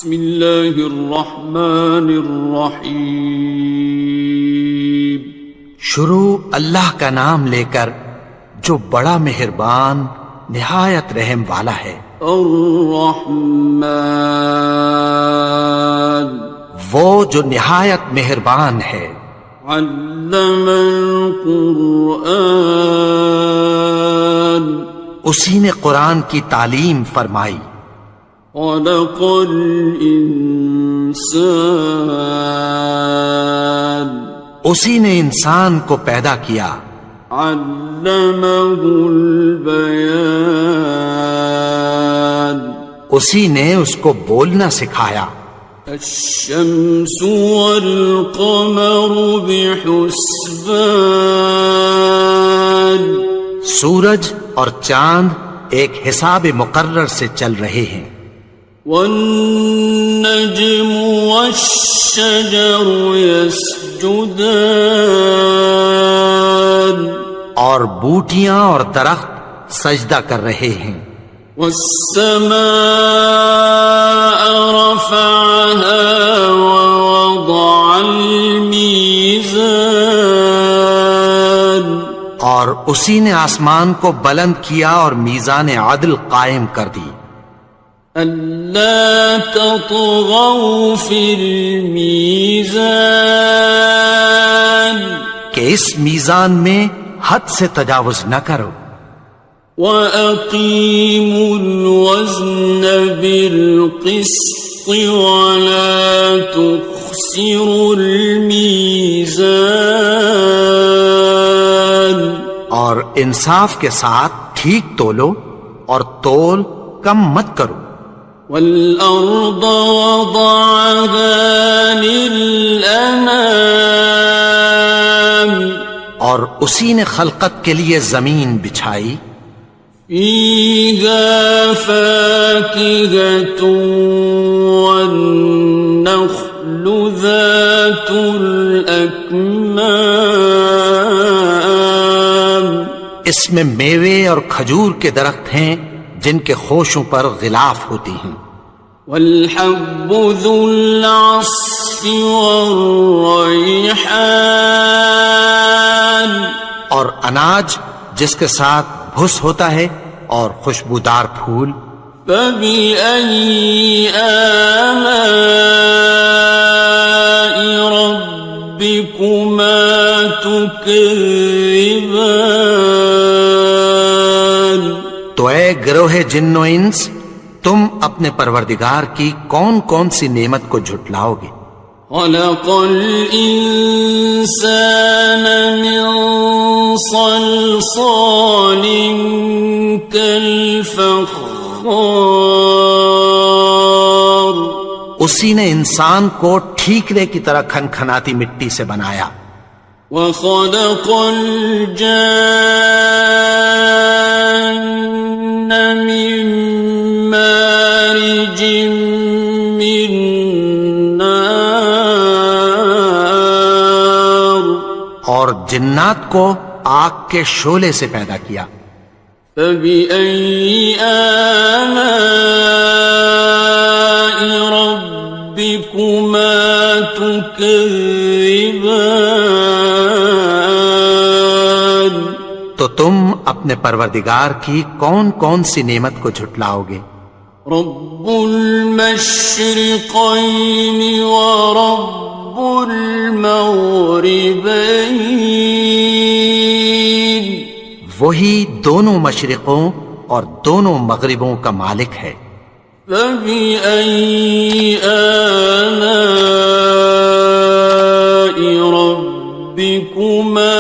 بسم اللہ الرحمن الرحیم. شروع اللہ کا نام لے کر جو بڑا مہربان نہایت رحم والا ہے. الرحمن وہ جو نہایت مہربان ہے. علم القرآن اسی نے قرآن کی تعلیم فرمائی. خلق الانسان اسی نے انسان کو پیدا کیا. علمہ البیان اسی نے اس کو بولنا سکھایا. الشمس والقمر بحسبان سورج اور چاند ایک حساب مقرر سے چل رہے ہیں. والنجم والشجر يسجدان اور بوٹیاں اور درخت سجدہ کر رہے ہیں. والسماء رفعها ووضع الميزان اور اسی نے آسمان کو بلند کیا اور میزان عدل قائم کر دی. ألا تطغوا في الميزان کہ اس میزان میں حد سے تجاوز نہ کرو. وَأَقِيمُوا الْوَزْنَ بِالْقِسْطِ وَلَا تُخْسِرُوا الْمِيزَانَ اور انصاف کے ساتھ ٹھیک تولو اور تول کم مت کرو. وَالْأَرْضَ وَضَعَهَا لِلْأَنَامِ اور اسی نے خلقت کے لیے زمین بچھائی. فِيهَا فَاكِهَةٌ وَالنَّخْلُ ذَاتُ الْأَكْمَامِ اس میں میوے اور کھجور کے درخت ہیں جن کے خوشوں پر غلاف ہوتی ہیں. وَالْحَبُّ ذُو الْعَصْفِ وَالرَّيْحَانِ اور اناج جس کے ساتھ بھس ہوتا ہے اور خوشبودار پھول. فَبِأَيِّ آلَاءِ رَبِّكُمَا تُكَذِّبَانِ تو اے گروہ جن و انس تم اپنے پروردگار کی کون کون سی نعمت کو جھٹلاؤ گے. خَلَقَ الْإِنسَانَ مِنْ صَلْصَالٍ كَالْفَخَّارِ اسی نے انسان کو ٹھیکرے کی طرح کھنکھناتی مٹی سے بنایا. وَخَلَقَ الْجَانَّ مِن مَّارِجٍ مِّن نَّارٍ اور جنات کو آگ کے شعلے سے پیدا کیا. فَبِأَيِّ آلَاءِ رَبِّكُمَا تُكَذِّبَانِ تو تم اپنے پروردگار کی کون کون سی نعمت کو جھٹلاؤ گے. رب المشرقین ورب المغربین وہی دونوں مشرقوں اور دونوں مغربوں کا مالک ہے. فَبِأَيِّ آلَاءِ رَبِّكُمَا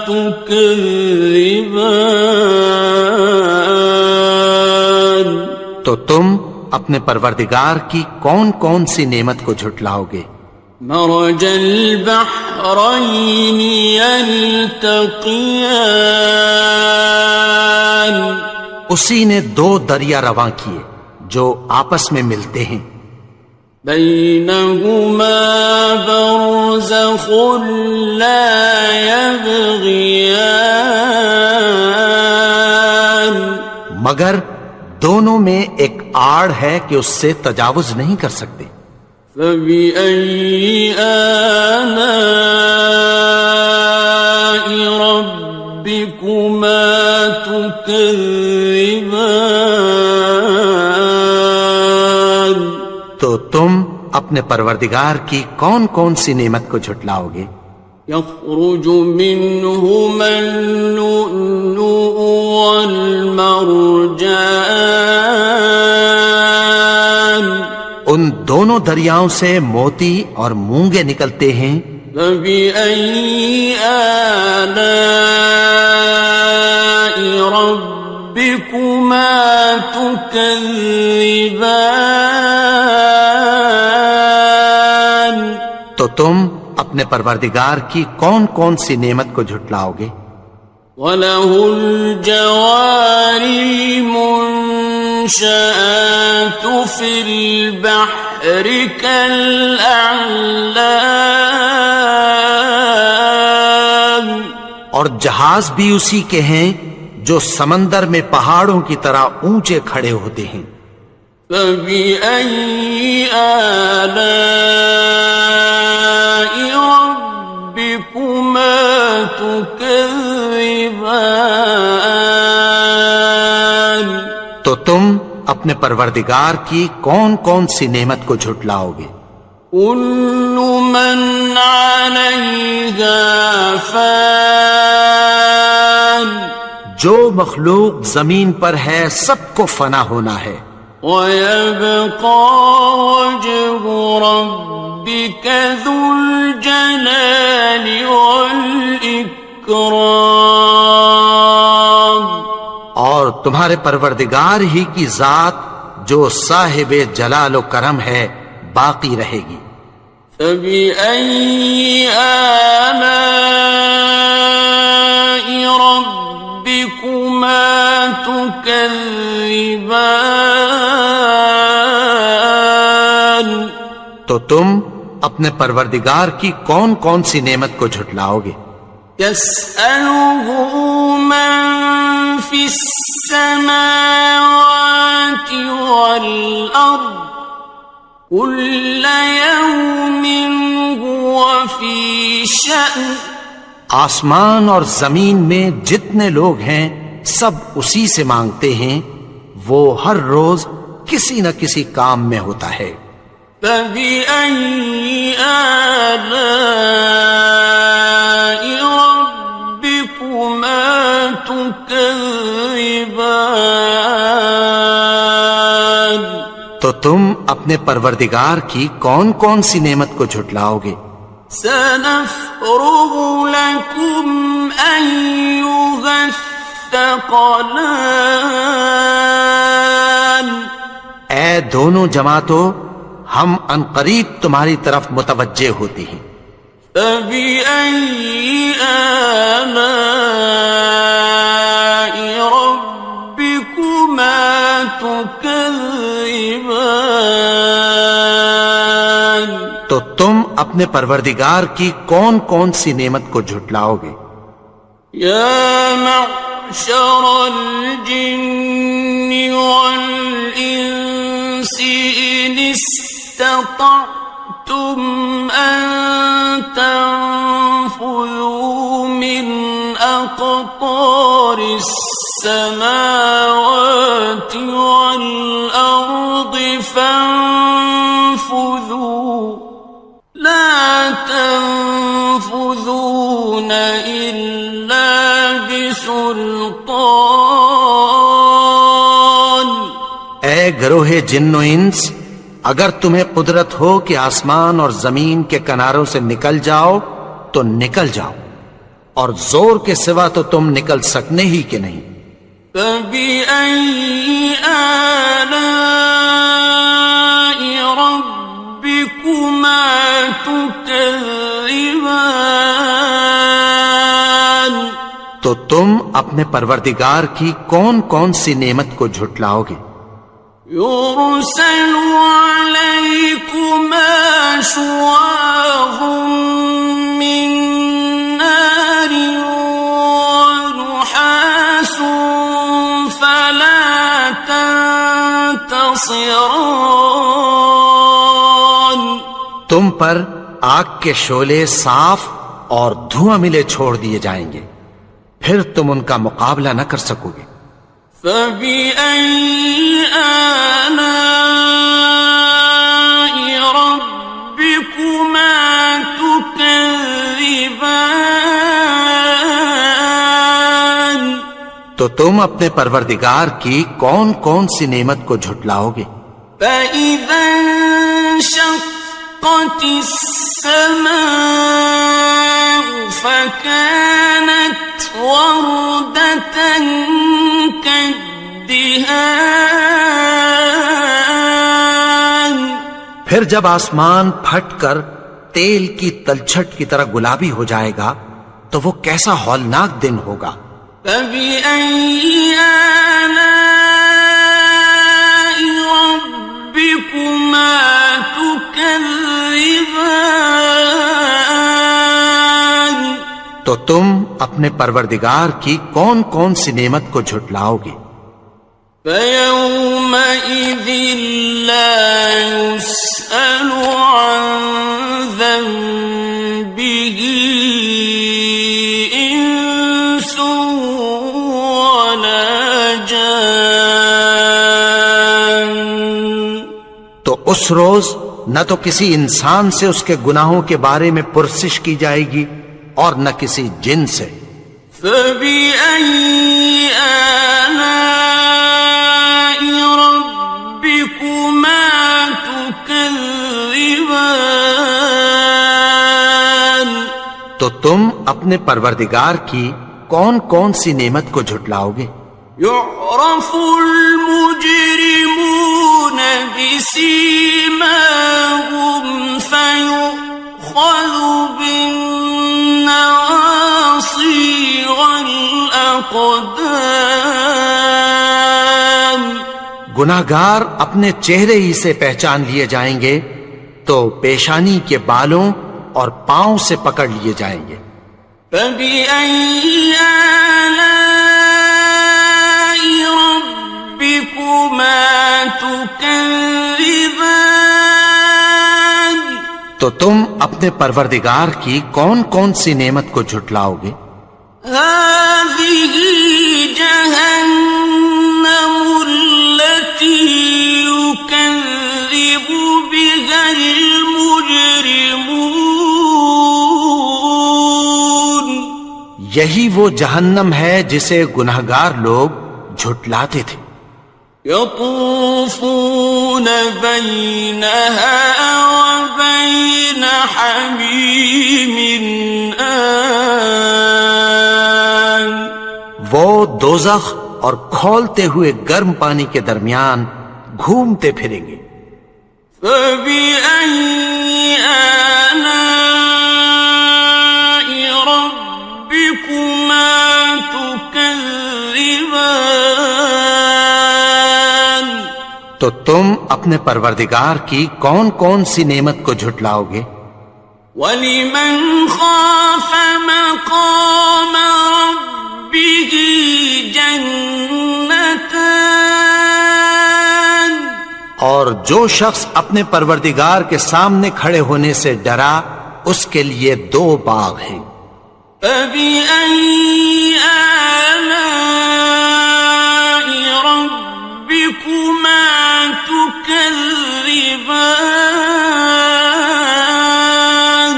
تُكَذِّبَانِ تو تم اپنے پروردگار کی کون کون سی نعمت کو جھٹلاؤ گے. مرج البحرین یلتقیان اسی نے دو دریا رواں کیے جو آپس میں ملتے ہیں. بینہما برزخ لا یبغیان مگر دونوں میں ایک آڑ ہے کہ اس سے تجاوز نہیں کر سکتے۔ فبأي آلاء ربكما تكذبان؟ تو تم اپنے پروردگار کی کون کون سی نعمت کو جھٹلاؤ گے؟ يخرج منهما اللؤلؤ والمرجان، ان دونوں دریاؤں سے موتی اور مونگے نکلتے ہیں۔ فبأي آلاء ربكما تكذبان؟ تو تم اپنے پروردگار کی کون کون سی نعمت کو جھٹلاؤ گے؟ وَلَهُ الْجَوَارِ الْمُنشَآتُ فِي الْبَحْرِ كَالْأَعْلَامِ، اور جہاز بھی اسی کے ہیں جو سمندر میں پہاڑوں کی طرح اونچے کھڑے ہوتے ہیں۔ فَبِأَيِّ آلَاءِ رَبِّكُمَا تُكَذِّبَانِ؟ تو تم اپنے پروردگار کی کون کون سی نعمت کو جھٹلاؤ گے؟ كُلُّ مَنْ عَلَيْهَا فَانٍ، جو مخلوق زمین پر ہے سب کو فنا ہونا ہے۔ وَيَبْقَى وَجْهُ رَبِّكَ ذُو الْجَلَالِ وَالْإِكْرَامِ، اور تمہارے پروردگار ہی کی ذات جو صاحب جلال و کرم ہے باقی رہے گی۔ فَبِأَيِّ آلَاءِ رَبِّكُمَا تُكَذِّبَانِ؟ تو تم اپنے پروردگار کی کون کون سی نعمت کو جھٹلاؤ گے؟ يَسْأَلُهُ مَن فِي السَّمَاوَاتِ وَالْأَرْضِ كُلَّ يَوْمٍ هُوَ فِي شَأْنٍ، آسمان اور زمین میں جتنے لوگ ہیں سب اسی سے مانگتے ہیں، وہ ہر روز کسی نہ کسی کام میں ہوتا ہے۔ فَبِأَيِّ آلَاءِ رَبِّكُمَا تُكَذِّبَانِ؟ تو تم اپنے پروردگار کی کون کون سی نعمت کو جھٹلاؤ گے؟ سَنَفْرُغُ لَكُمْ أَيُّهَ الثَّقَلَانِ، اے دونوں جماعتوں، ہم عنقریب تمہاری طرف متوجہ ہوتے ہیں۔ فَبِأَيِّ آلَاءِ رَبِّكُمَا تُكَذِّبَانِ؟ تو تم اپنے پروردگار کی کون کون سی نعمت کو جھٹلاؤ گے؟ يَا مَعْشَرَ الْجِنِّ وَالْإِنسِ إِنِ اسْتَطَعْتُمْ أَن تَنفُذُوا مِنْ أَقْطَارِ السَّمَاوَاتِ وَالْأَرْضِ فَانفُذُوا لَا تَنفُذُونَ إِلَّا بِسُلْطَانٍ۔ اے گروہ جن و انس، اگر تمہیں قدرت ہو کہ آسمان اور زمین کے کناروں سے نکل جاؤ تو نکل جاؤ، اور زور کے سوا تو تم نکل سکنے ہی کہ نہیں۔ فَبِأَيِّ آلَاءِ رَبِّكُمَا تُكَذِّبَانِ؟ تو تم اپنے پروردگار کی کون کون سی نعمت کو جھٹلاؤ گے؟ يُرْسَلُ عَلَيْكُمَا شُوَاظٌ مِّن نَّارٍ وَنُحَاسٌ فَلَا تَنتَصِرَانِ؟ تم پر آگ کے شعلے صاف اور دھواں ملے چھوڑ دیے جائیں گے، پھر تم ان کا مقابلہ نہ کر سکو گے۔ فَبِأَيِّ آلَاءِ رَبِّكُمَا تُكَذِّبَانِ؟ تو تم اپنے پروردگار کی کون کون سی نعمت کو جھٹلاؤ گے؟ فَإِذَا انشَقَّتِ السَّمَاءُ فَكَانَتْ وَرْدَةً كَالدِّهَانِ، پھر جب آسمان پھٹ کر تیل کی تلچھٹ کی طرح گلابی ہو جائے گا تو وہ کیسا ہولناک دن ہوگا۔ فَبِأَيِّ آلَاءِ رَبِّكُمَا تُكَذِّبَانِ؟ تو تم اپنے پروردگار کی کون کون سی نعمت کو جھٹلاؤ گے؟ فَيَوْمَئِذٍ لَا يُسْأَلُ عَنْ ذَنبِهِ إِنسٌ وَلَا جَانٌ۔ تو اس روز نہ تو کسی انسان سے اس کے گناہوں کے بارے میں پرسش کی جائے گی اور نہ کسی جن سے۔ فَبِأَيِّ آلَاءِ رَبِّكُمَا تُكَذِّبَانِ؟ تو تم اپنے پروردگار کی کون کون سی نعمت کو جھٹلاؤ گے؟ يُعْرَفُ الْمُجْرِمُونَ بِسِيمَاهُمْ فَيُؤْخَذُ بِالنَّوَاصِي وَالْأَقْدَامِ۔ گناہگار اپنے چہرے ہی سے پہچان لیے جائیں گے تو پیشانی کے بالوں اور پاؤں سے پکڑ لیے جائیں گے۔ فَبِأَيِّ آلَاءِ رَبِّكُمَا تُكَذِّبَانِ؟ تو تم اپنے پروردگار کی کون کون سی نعمت کو جھٹلاؤ گے؟ هَٰذِهِ جَهَنَّمُ الَّتِي يُكَذِّبُ بِهَا الْمُجْرِمُونَ۔ یہی وہ جہنم ہے جسے گناہگار لوگ جھٹلاتے تھے۔ يَطُوفُونَ بَيْنَهَا وَبَيْنَ حَمِيمٍ آنٍ۔ وہ دوزخ اور کھولتے ہوئے گرم پانی کے درمیان گھومتے پھریں گے۔ فَبِأَيِّ آلَاءِ رَبِّكُمَا تُكَذِّبَانِ؟ تو تم اپنے پروردگار کی کون کون سی نعمت کو جھٹلاؤ گے؟ وَلِمَنْ خَافَ مَقَامَ رَبِّهِ جَنَّتَانِ؟ اور جو شخص اپنے پروردگار کے سامنے کھڑے ہونے سے ڈرا اس کے لیے 2 باغ ہیں۔ فَبِأَيِّ آلَاءِ رَبِّكُمَا تُكَذِّبَانِ؟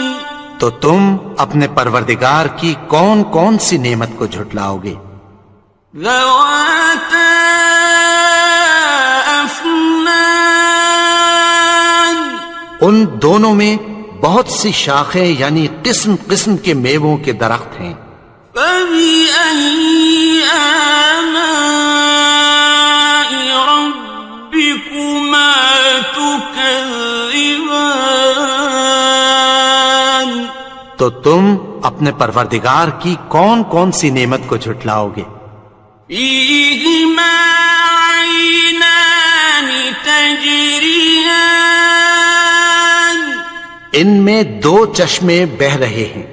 تو تم اپنے پروردگار کی کون کون سی نعمت کو جھٹلاؤ گے؟ ذَوَاتَا أَفْنَانٍ؟ ان دونوں میں بہت سی شاخیں یعنی قسم قسم کے میووں کے درخت ہیں۔ فَبِأَيِّ آلَاءِ رَبِّكُمَا تُكَذِّبَانِ؟ تو تم اپنے پروردگار کی کون کون سی نعمت کو جھٹلاؤ گے؟ فِيهِمَا عَيْنَانِ تَجْرِيَانِ؟ ان میں 2 چشمے بہ رہے ہیں۔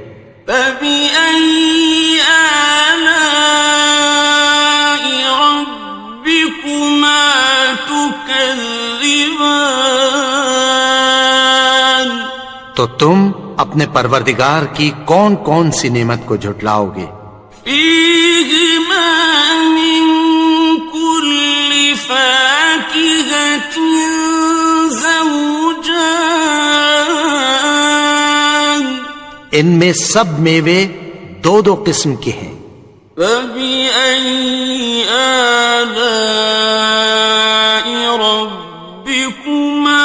فَبِأَيِّ آلَاءِ رَبِّكُمَا تُكَذِّبَانِ؟ تو تم اپنے پروردگار کی کون کون سی نعمت کو جھٹلاؤ گے؟ فیہما من کل فاکہۃ زوجان، ان میں سب میوے دو دو قسم کے ہیں۔ فبأي آلاء ربكما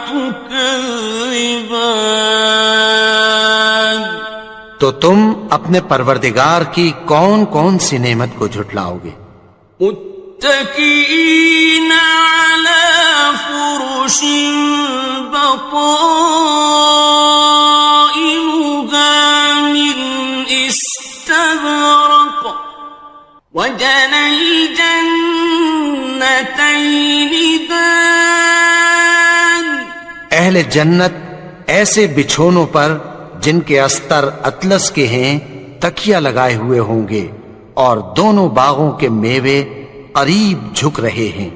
تكذبان، تو تم اپنے پروردگار کی کون کون سی نعمت کو جھٹلاؤ گے؟ متكئين على فرش بطائنها من استبرق، وجنى الجنتين دان، اہل جنت ایسے بچھونوں پر جن کے استر اطلس کے ہیں تکیہ لگائے ہوئے ہوں گے، اور دونوں باغوں کے میوے قریب جھک رہے ہیں۔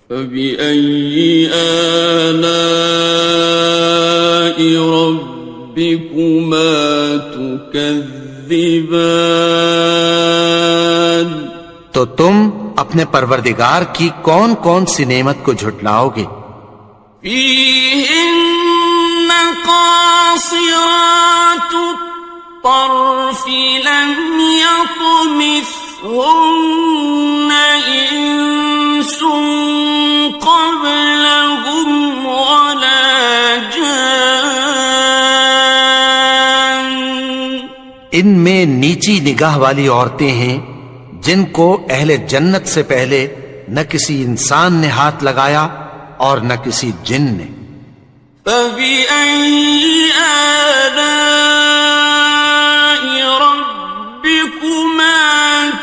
فبأي آلاء ربكما تكذبان، تو تم اپنے پروردگار کی کون کون سی نعمت کو جھٹلاؤ گے؟ فيهن قاصرات الطرف لم يطمثهن إنس قبلهم ولا جان، ان میں نیچی نگاہ والی عورتیں ہیں جن کو اہل جنت سے پہلے نہ کسی انسان نے ہاتھ لگایا اور نہ کسی جن نے۔ فبأي آلاء ربكما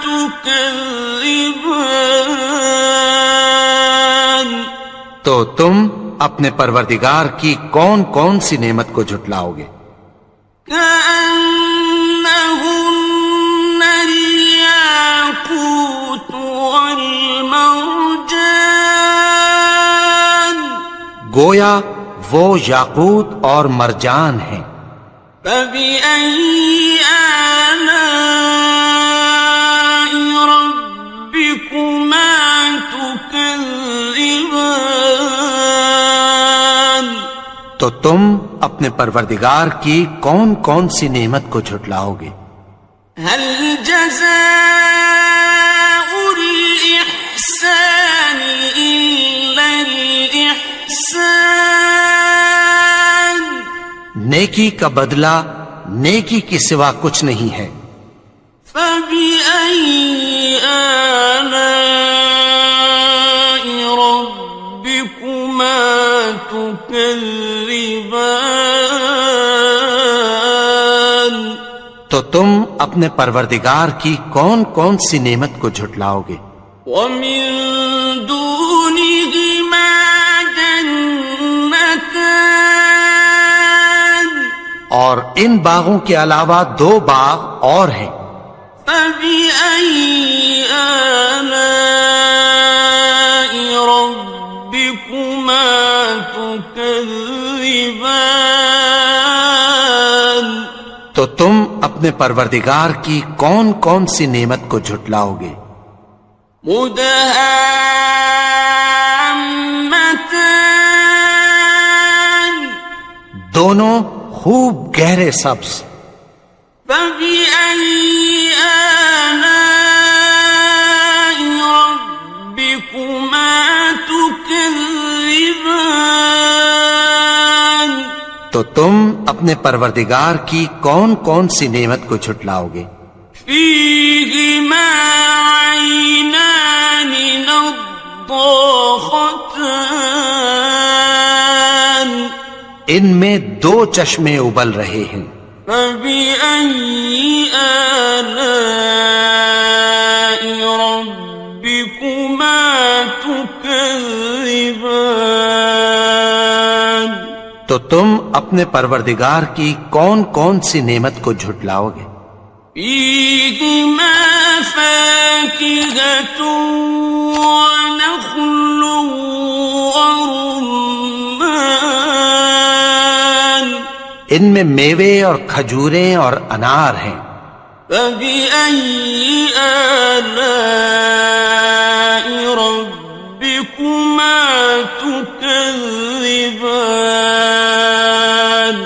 تكذبان، تو تم اپنے پروردگار کی کون کون سی نعمت کو جھٹلاؤ گے؟ كأنهن الياقوت والمرجان، گویا وہ یاقوت اور مرجان ہیں۔ فبأي آلاء ربكما تكذبان، تو تم اپنے پروردگار کی کون کون سی نعمت کو جھٹلاؤ گے؟ هل جزاء الإحسان إلا الإحسان، نیکی کا بدلہ نیکی کے سوا کچھ نہیں ہے۔ فبأي آلاء ربكما تكذبان، تو تم اپنے پروردگار کی کون کون سی نعمت کو جھٹلاؤ گے؟ ومن دونهما جنتان، اور ان باغوں کے علاوہ دو باغ اور ہیں۔ فبأي آلاء ربكما تكذبان، تو تم اپنے پروردگار کی کون کون سی نعمت کو جھٹلاؤ گے؟ مدهامتان، دونوں خوب گہرے سبز۔ فبأي آلاء ربكما تكذبان، تو تم اپنے پروردگار کی کون کون سی نعمت کو جھٹلاؤ گے؟ فيهما عينان نضاختان، ان میں دو چشمے ابل رہے ہیں۔ فبأي آلاء ربكما تكذبان، تو تم اپنے پروردگار کی کون کون سی نعمت کو جھٹلاؤ گے؟ فيهما فاكهة ونخل ورمان، ان میں میوے اور کھجوریں اور انار ہیں۔ فبأي آلاء ربكما تكذبان؟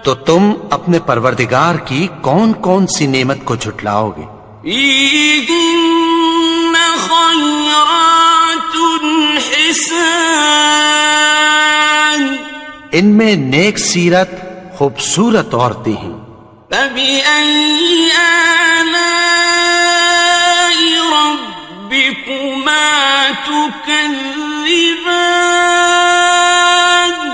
تو تم اپنے پروردگار کی کون کون سی نعمت کو جھٹلاؤ گے؟ فيهن خيرات حسان، ان میں نیک سیرت خوبصورت عورتیں ہیں۔ فبأي آلاء ربكما تكذبان؟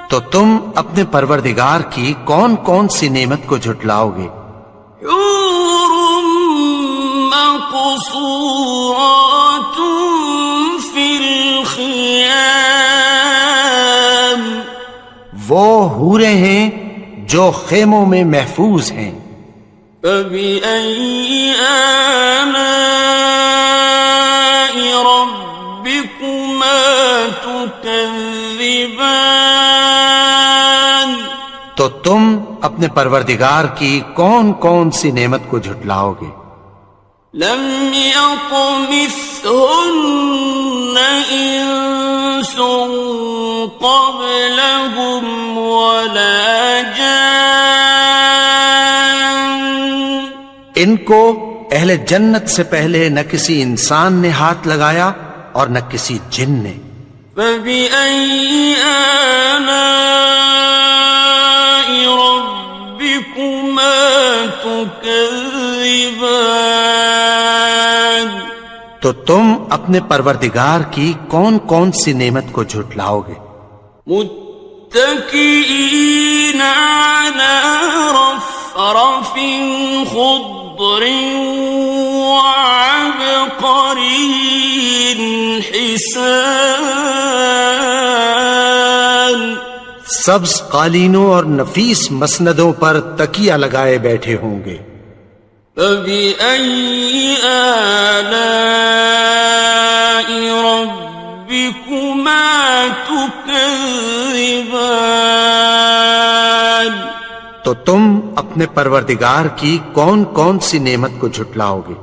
تو تم اپنے پروردگار کی کون کون سی نعمت کو جھٹلاؤ گے؟ حور مقصورات في الخيام، وہ حوریں ہیں جو خیموں میں محفوظ ہیں۔ فبأي آلاء ربكما تكذبان؟ تو تم اپنے پروردگار کی کون کون سی نعمت کو جھٹلاؤ گے؟ لم يطمثهن إنس قبلهم ولا جان، ان کو اہل جنت سے پہلے نہ کسی انسان نے ہاتھ لگایا اور نہ کسی جن نے۔ فبأي آلاء ربكما تكذبان؟ تو تم اپنے پروردگار کی کون کون سی نعمت کو جھٹلاؤ گے؟ متكئين على رفرف خضر وعبقري حسان، سبز قالینوں اور نفیس مسندوں پر تکیہ لگائے بیٹھے ہوں گے۔ فبأي آلاء ربكما تكذبان؟ تو تم اپنے پروردگار کی کون کون سی نعمت کو جھٹلاؤ گے؟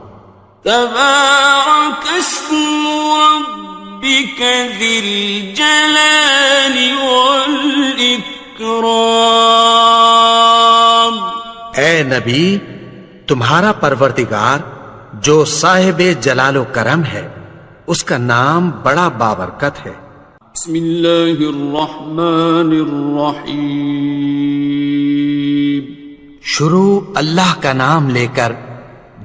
تبارك اسم ربك ذي الجلال والإكرام۔ اے نبی، تمہارا پروردگار جو صاحب جلال و کرم ہے، اس کا نام بڑا بابرکت ہے۔ بسم اللہ الرحمن الرحیم، شروع اللہ کا نام لے کر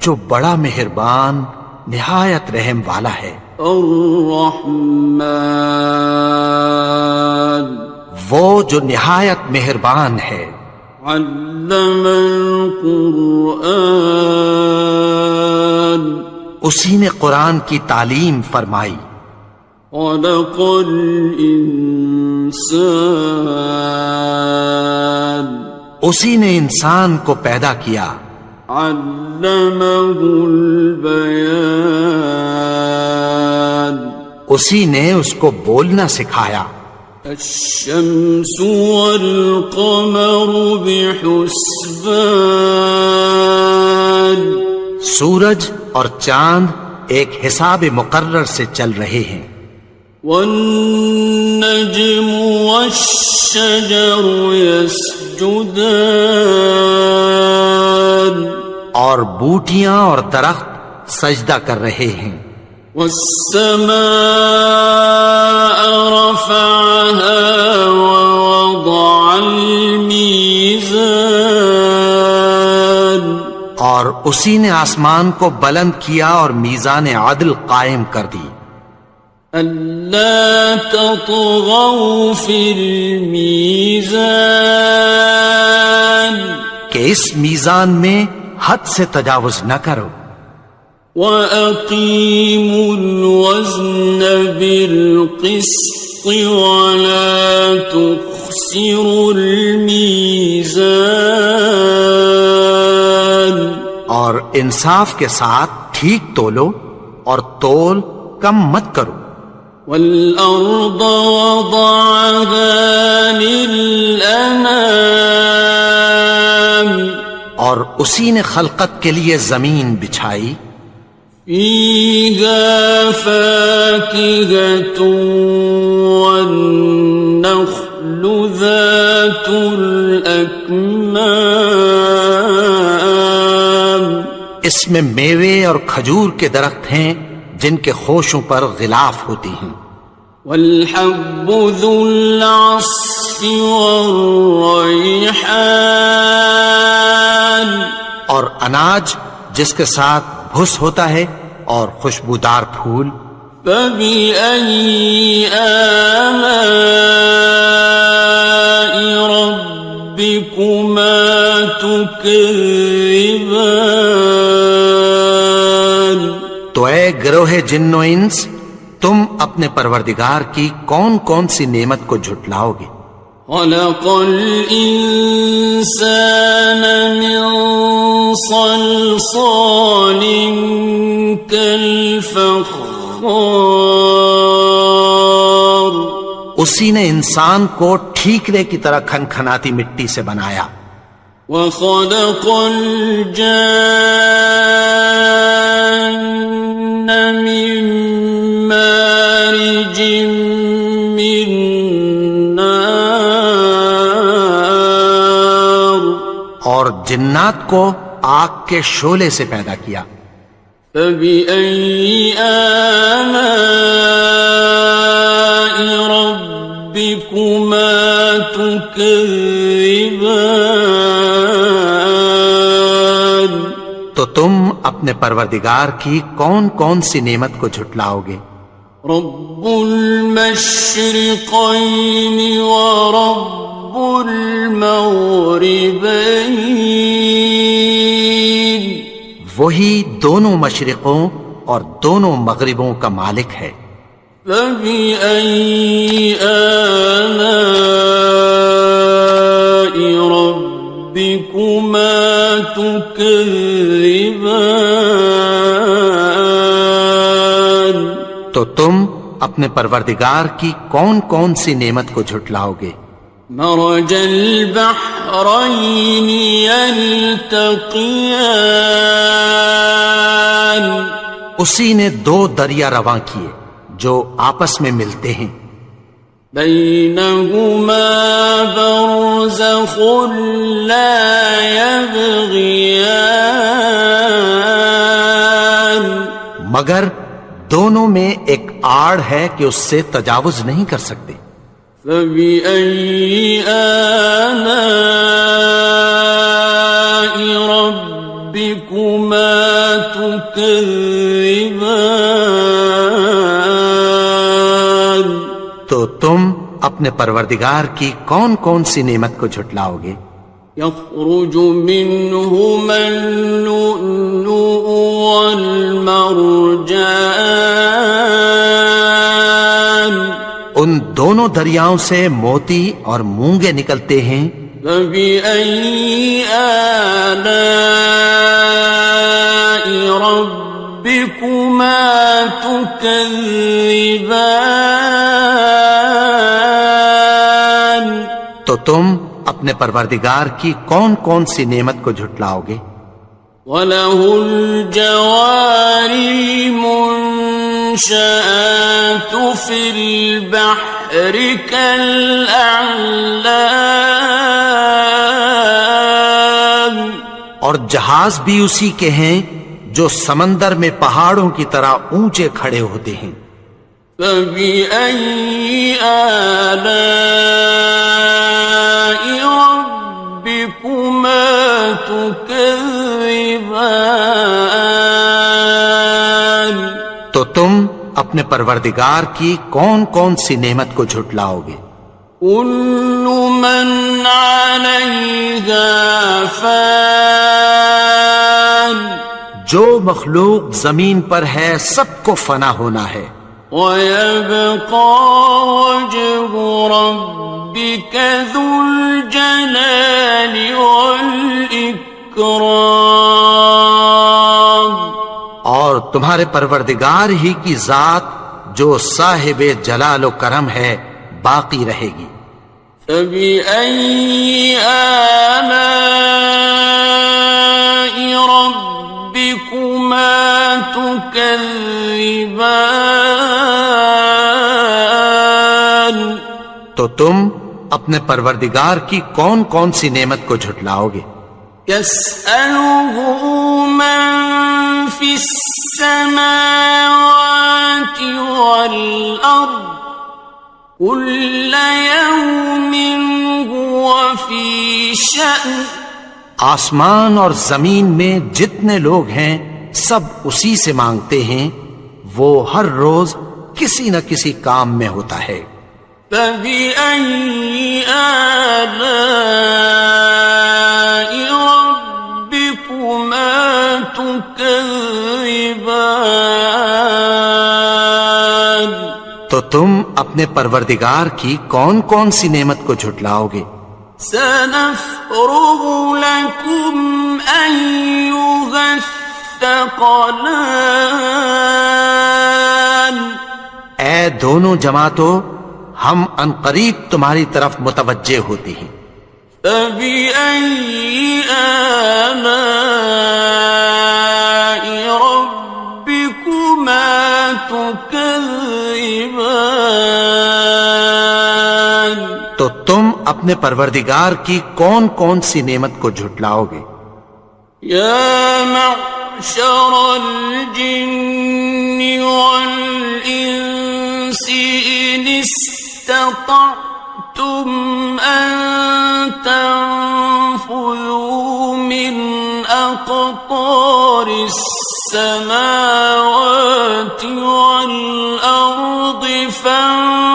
جو بڑا مہربان نہایت رحم والا ہے۔ الرحمن، وہ جو نہایت مہربان ہے۔ علم القرآن، اسی نے قرآن کی تعلیم فرمائی۔ خلق الانسان، اسی نے انسان کو پیدا کیا۔ علمہ البیان، اسی نے اس کو بولنا سکھایا۔ الشمس والقمر بحسبان، سورج اور چاند ایک حساب مقرر سے چل رہے ہیں۔ والنجم والشجر يسجدان، اور بوٹیاں اور درخت سجدہ کر رہے ہیں۔ والسماء رفعها ووضع الميزان، اور اسی نے آسمان کو بلند کیا اور میزان عدل قائم کر دی۔ ألا تطغوا في الميزان، کہ اس میزان میں حد سے تجاوز نہ کرو۔ وَأَقِيمُوا الْوَزْنَ بِالْقِسْطِ وَلَا تُخْسِرُوا الْمِيزَانَ، اور انصاف کے ساتھ ٹھیک تولو اور تول کم مت کرو۔ وَالْأَرْضَ وَضَعَهَا لِلْأَنَامِ، اور اسی نے خلقت کے لیے زمین بچھائی، فيها فاكهة والنخل ذات الأكمام، اس میں میوے اور کھجور کے درخت ہیں جن کے خوشوں پر غلاف ہوتی ہیں، والحب ذو العصف والریحان، اور اناج جس کے ساتھ بھس ہوتا ہے اور خوشبودار پھول، فبأي آلاء ربكما تكذبان، تو اے گروہ جن و انس، تم اپنے پروردگار کی کون کون سی نعمت کو جھٹلاؤ گے؟ خلق الإنسان من صلصال كالفخار، اسی نے انسان کو ٹھیکرے کی طرح کھنکھناتی مٹی سے بنایا، وخلق الجان من مارج من نار، اور جنات کو آگ کے شعلے سے پیدا کیا، فبأي آلاء ربكما تكذبان، تو تم اپنے پروردگار کی کون کون سی نعمت کو جھٹلاؤ گے؟ رب المشرقين ورب المغربين، وہی دونوں مشرقوں اور دونوں مغربوں کا مالک ہے، فبأي آلاء ربكما تكذبان، تو تم اپنے پروردگار کی کون کون سی نعمت کو جھٹلاؤ گے؟ مرج البحرين يلتقيان، اسی نے دو دریا رواں کیے جو آپس میں ملتے ہیں، بينهما برزخ لا يبغيان، مگر دونوں میں ایک آڑ ہے کہ اس سے تجاوز نہیں کر سکتے، فبأي آلاء ربكما تكذبان، تو تم اپنے پروردگار کی کون کون سی نعمت کو جھٹلاؤ گے؟ يخرج منهما اللؤلؤ والمرجان، ان دونوں دریاؤں سے موتی اور مونگے نکلتے ہیں، فبأي آلاء ربكما تكذبان، تو تم اپنے پروردگار کی کون کون سی نعمت کو جھٹلاؤ گے؟ وَلَهُ الْجَوَارِ الْمُنشَآتُ فِي الْبَحْرِ كَالْأَعْلَامِ، اور جہاز بھی اسی کے ہیں جو سمندر میں پہاڑوں کی طرح اونچے کھڑے ہوتے ہیں، فَبِأَيِّ آلَاءِ رَبِّكُمَا تُكَذِّبَانِ، تو تم اپنے پروردگار کی کون کون سی نعمت کو جھٹلاؤ گے؟ كُلُّ مَنْ عَلَيْهَا فَانٍ، جو مخلوق زمین پر ہے سب کو فنا ہونا ہے، وَيَبْقَى وَجْهُ رَبِّكَ ذُو الْجَلَالِ وَالْإِكْرَامِ، اور تمہارے پروردگار ہی کی ذات جو صاحب جلال و کرم ہے باقی رہے گی، فَبِأَيِّ آلَاءِ تكذبان تو تم اپنے پروردگار کی کون کون سی نعمت کو جھٹلاؤ گے؟ يسأله من في السماوات والأرض كل يوم هو في شأن آسمان اور زمین میں جتنے لوگ ہیں سب اسی سے مانگتے ہیں، وہ ہر روز کسی نہ کسی کام میں ہوتا ہے۔ فبأي آلاء ربكما تكذبان تو تم اپنے پروردگار کی کون کون سی نعمت کو جھٹلاؤ گے؟ سنفرغ لكم أيها الثقلان اے دونوں جماعتوں، ہم عنقریب تمہاری طرف متوجہ ہوتے ہیں۔ فبأي آلاء ربكما تكذبان تو تم اپنے پروردگار کی کون کون سی نعمت کو جھٹلاؤ گے؟ يا معشر الجن والإنس إن استطعتم أن تنفذوا من أقطار السماوات والأرض فانفذوا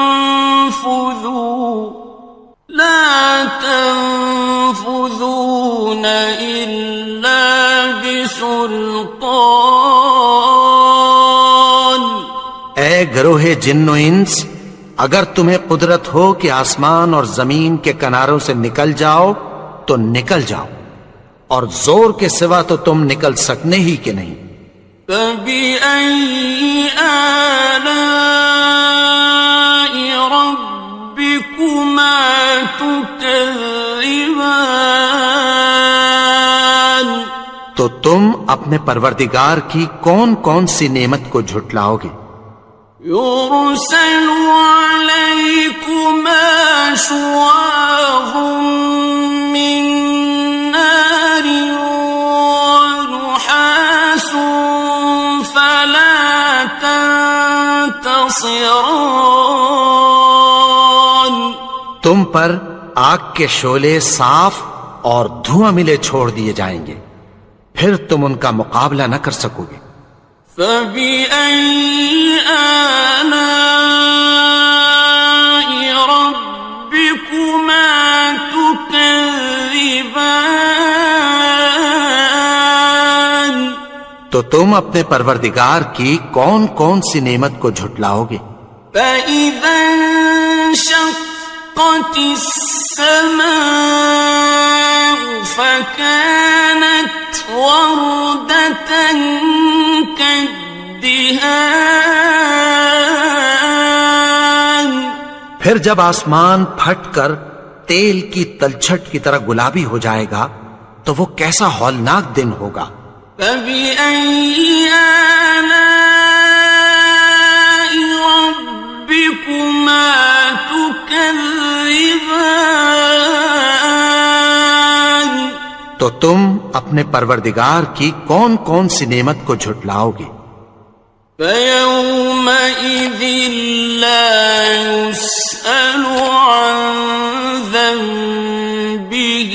لا تنفذون إلا بسلطان اے گروہ جن و انس، اگر تمہیں قدرت ہو کہ آسمان اور زمین کے کناروں سے نکل جاؤ تو نکل جاؤ، اور زور کے سوا تو تم نکل سکنے ہی کہ نہیں۔ فبأي آلاء ربكما تكذبان تو تم اپنے پروردگار کی کون کون سی نعمت کو جھٹلاؤ گے؟ يرسل عليكما شواظ من نار ونحاس فلا تنتصران تم پر آگ کے شعلے صاف اور دھواں ملے چھوڑ دیے جائیں گے، پھر تم ان کا مقابلہ نہ کر سکو گے۔ فبأي آلاء ربكما تكذبان تو تم اپنے پروردگار کی کون کون سی نعمت کو جھٹلاؤ گے؟ فإذا انشقت السماء فكانت وردة كالدهان پھر جب آسمان پھٹ کر تیل کی تلچھٹ کی طرح گلابی ہو جائے گا تو وہ کیسا ہولناک دن ہوگا۔ فبأي آلاء ربكما تكذبان تو تم اپنے پروردگار کی کون کون سی نعمت کو جھٹلاؤ گے؟ فيومئذ لا يسأل عن ذنبه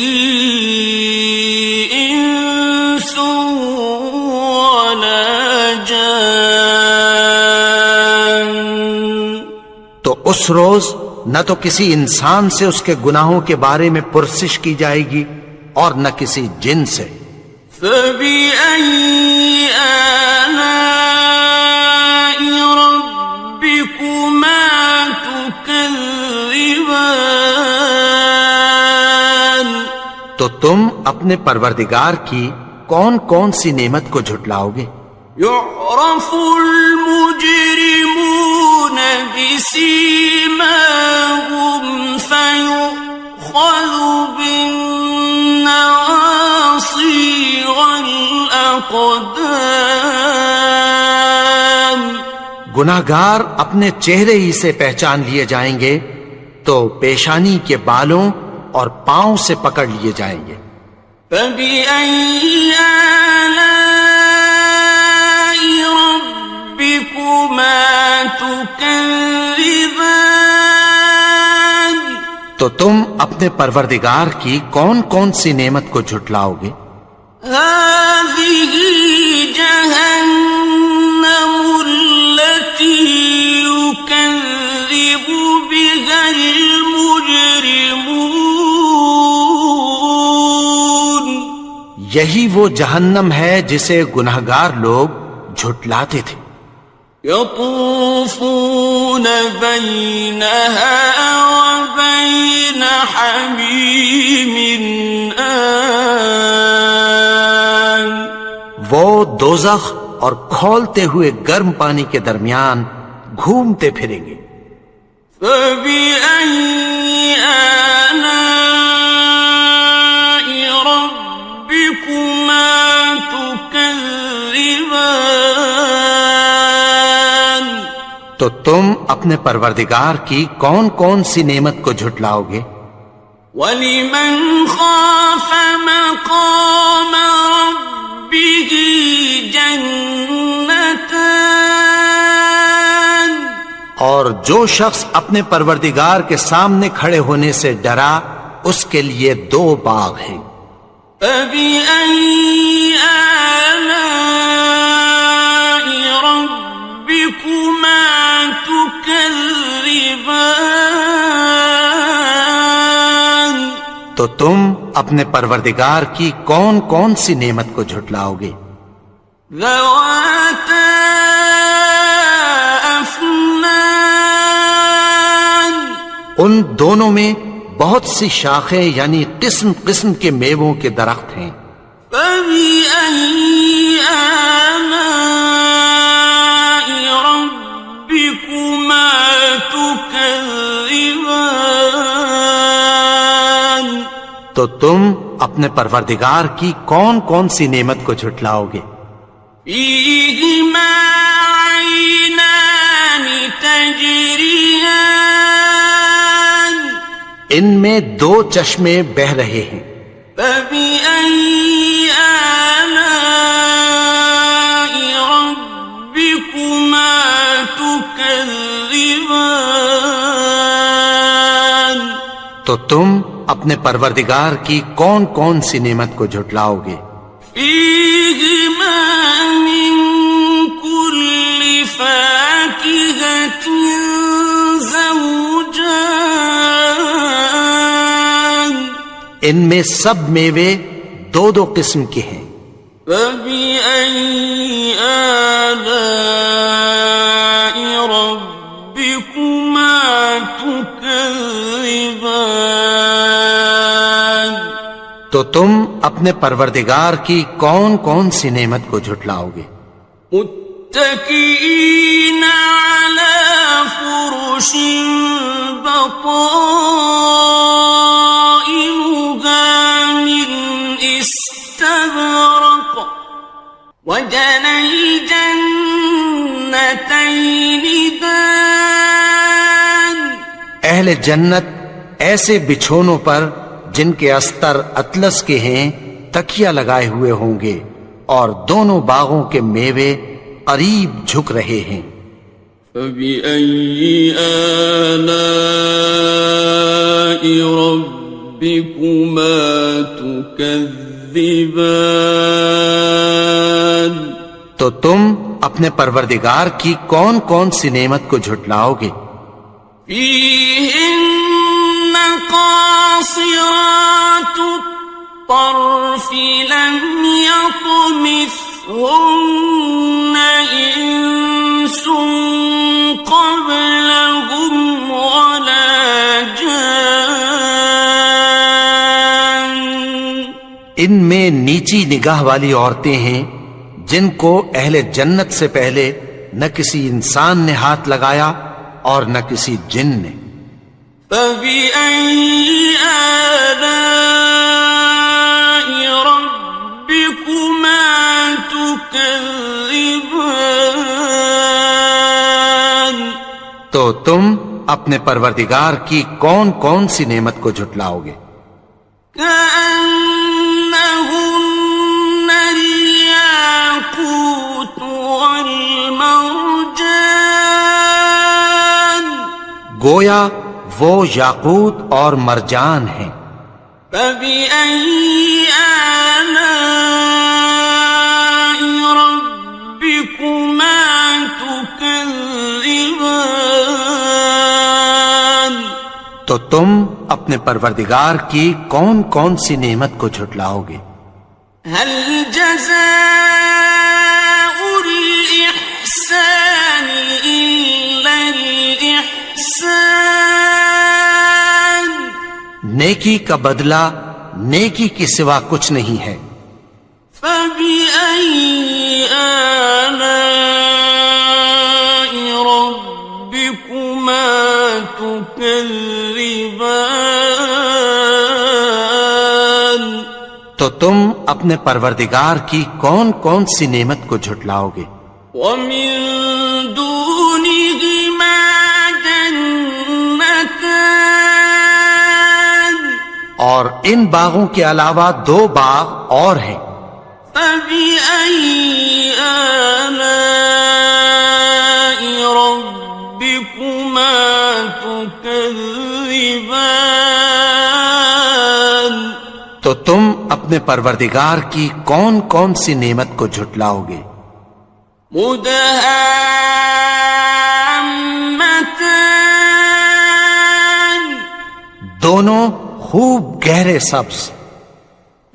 إنس ولا جان تو اس روز نہ تو کسی انسان سے اس کے گناہوں کے بارے میں پرسش کی جائے گی اور نہ کسی جن سے۔ فبأي آلاء ربكما تكذبان تو تم اپنے پروردگار کی کون کون سی نعمت کو جھٹلاؤ گے؟ يعرف المجرمون بسيماهم فيؤخذ بالنواصي والأقدام گناہگار اپنے چہرے ہی سے پہچان لیے جائیں گے تو پیشانی کے بالوں اور پاؤں سے پکڑ لیے جائیں گے۔ فَبِأَيِّ آلَاءِ رَبِّكُمَا تُكَذِّبَانِ؟ تو تم اپنے پروردگار کی کون کون سی نعمت کو جھٹلاؤ گے؟ هَٰذِهِ جَهَنَّمُ الَّتِي يُكَذِّبُ بِهَا الْمُجْرِمُونَ۔ یہی وہ جہنم ہے جسے گناہگار لوگ جھٹلاتے تھے۔ يطوفون بينها وبين حميم آن۔ وہ دوزخ اور کھولتے ہوئے گرم پانی کے درمیان گھومتے پھریں گے۔ فَبِأَيِّ آلَاءِ رَبِّكُمَا تُكَذِّبَانِ؟ تو تم اپنے پروردگار کی کون کون سی نعمت کو جھٹلاؤ گے؟ وَلِمَنْ خَافَ مَقَامَ رَبِّهِ جَنَّتَانِ؟ اور جو شخص اپنے پروردگار کے سامنے کھڑے ہونے سے ڈرا اس کے لیے 2 باغ ہیں۔ فَبِأَيِّ آلَاءِ رَبِّكُمَا تُكَذِّبَانِ؟ تو تم اپنے پروردگار کی کون کون سی نعمت کو جھٹلاؤ گے؟ ذَوَاتَا أَفْنَانٍ؟ ان دونوں میں بہت سی شاخیں یعنی قسم قسم کے میووں کے درخت ہیں۔ فَبِأَيِّ آلَاءِ رَبِّكُمَا تُكَذِّبَانِ؟ تو تم اپنے پروردگار کی کون کون سی نعمت کو جھٹلاؤ گے؟ فِيهِمَا عَيْنَانِ تَجْرِيَانِ؟ ان میں 2 چشمے بہ رہے ہیں۔ فَبِأَيِّ آلَاءِ رَبِّكُمَا تُكَذِّبَانِ؟ تو تم اپنے پروردگار کی کون کون سی نعمت کو جھٹلاؤ گے؟ فِيهِمَا مِن كُلِّ فَاكِهَةٍ زَوْجَانِ؟ ان میں سب میوے 2 قسم کے ہیں۔ فَبِأَيِّ آلَاءِ رَبِّكُمَا تُكَذِّبَانِ؟ تو تم اپنے پروردگار کی کون کون سی نعمت کو جھٹلاؤ گے؟ متكئين على فرش بطائنها من استبرق وجنى الجنتين دان۔ اہل جنت ایسے بچھونوں پر جن کے استر اطلس کے ہیں تکیہ لگائے ہوئے ہوں گے اور دونوں باغوں کے میوے قریب جھک رہے ہیں۔ فَبِأَيِّ آلَاءِ رَبِّكُمَا تُكَذِّبَانِ؟ تو تم اپنے پروردگار کی کون کون سی نعمت کو جھٹلاؤ گے؟ فِيهِنَّ قَاصِرَاتُ الطَّرْفِ لَمْ يَطْمِثْهُنَّ إِنسٌ قَبْلَهُمْ وَلَا جَانٌّ۔ ان میں نیچی نگاہ والی عورتیں ہیں جن کو اہل جنت سے پہلے نہ کسی انسان نے ہاتھ لگایا اور نہ کسی جن نے۔ فَبِأَيِّ آلَاءِ رَبِّكُمَا تُكَذِّبَانِ؟ تو تم اپنے پروردگار کی کون کون سی نعمت کو جھٹلاؤ گے؟ كأنهن الياقوت والمرجان گویا وہ یاقوت اور مرجان ہیں۔ فبأي آلاء ربكما تكذبان تو تم اپنے پروردگار کی کون کون سی نعمت کو جھٹلاؤ گے؟ هل جزاء الإحسان إلا الإحسان نیکی کا بدلہ نیکی کے سوا کچھ نہیں ہے۔ فبأي آلاء ربكما تكذبان تو تم اپنے پروردگار کی کون کون سی نعمت کو جھٹلاؤ گے؟ ومن دونهما جنتان اور ان باغوں کے علاوہ دو باغ اور ہیں۔ فبأي آلاء ربكما تكذبان تو تم اپنے پروردگار کی کون کون سی نعمت کو جھٹلاؤ گے؟ مدهامتان دونوں خوب گہرے سبز۔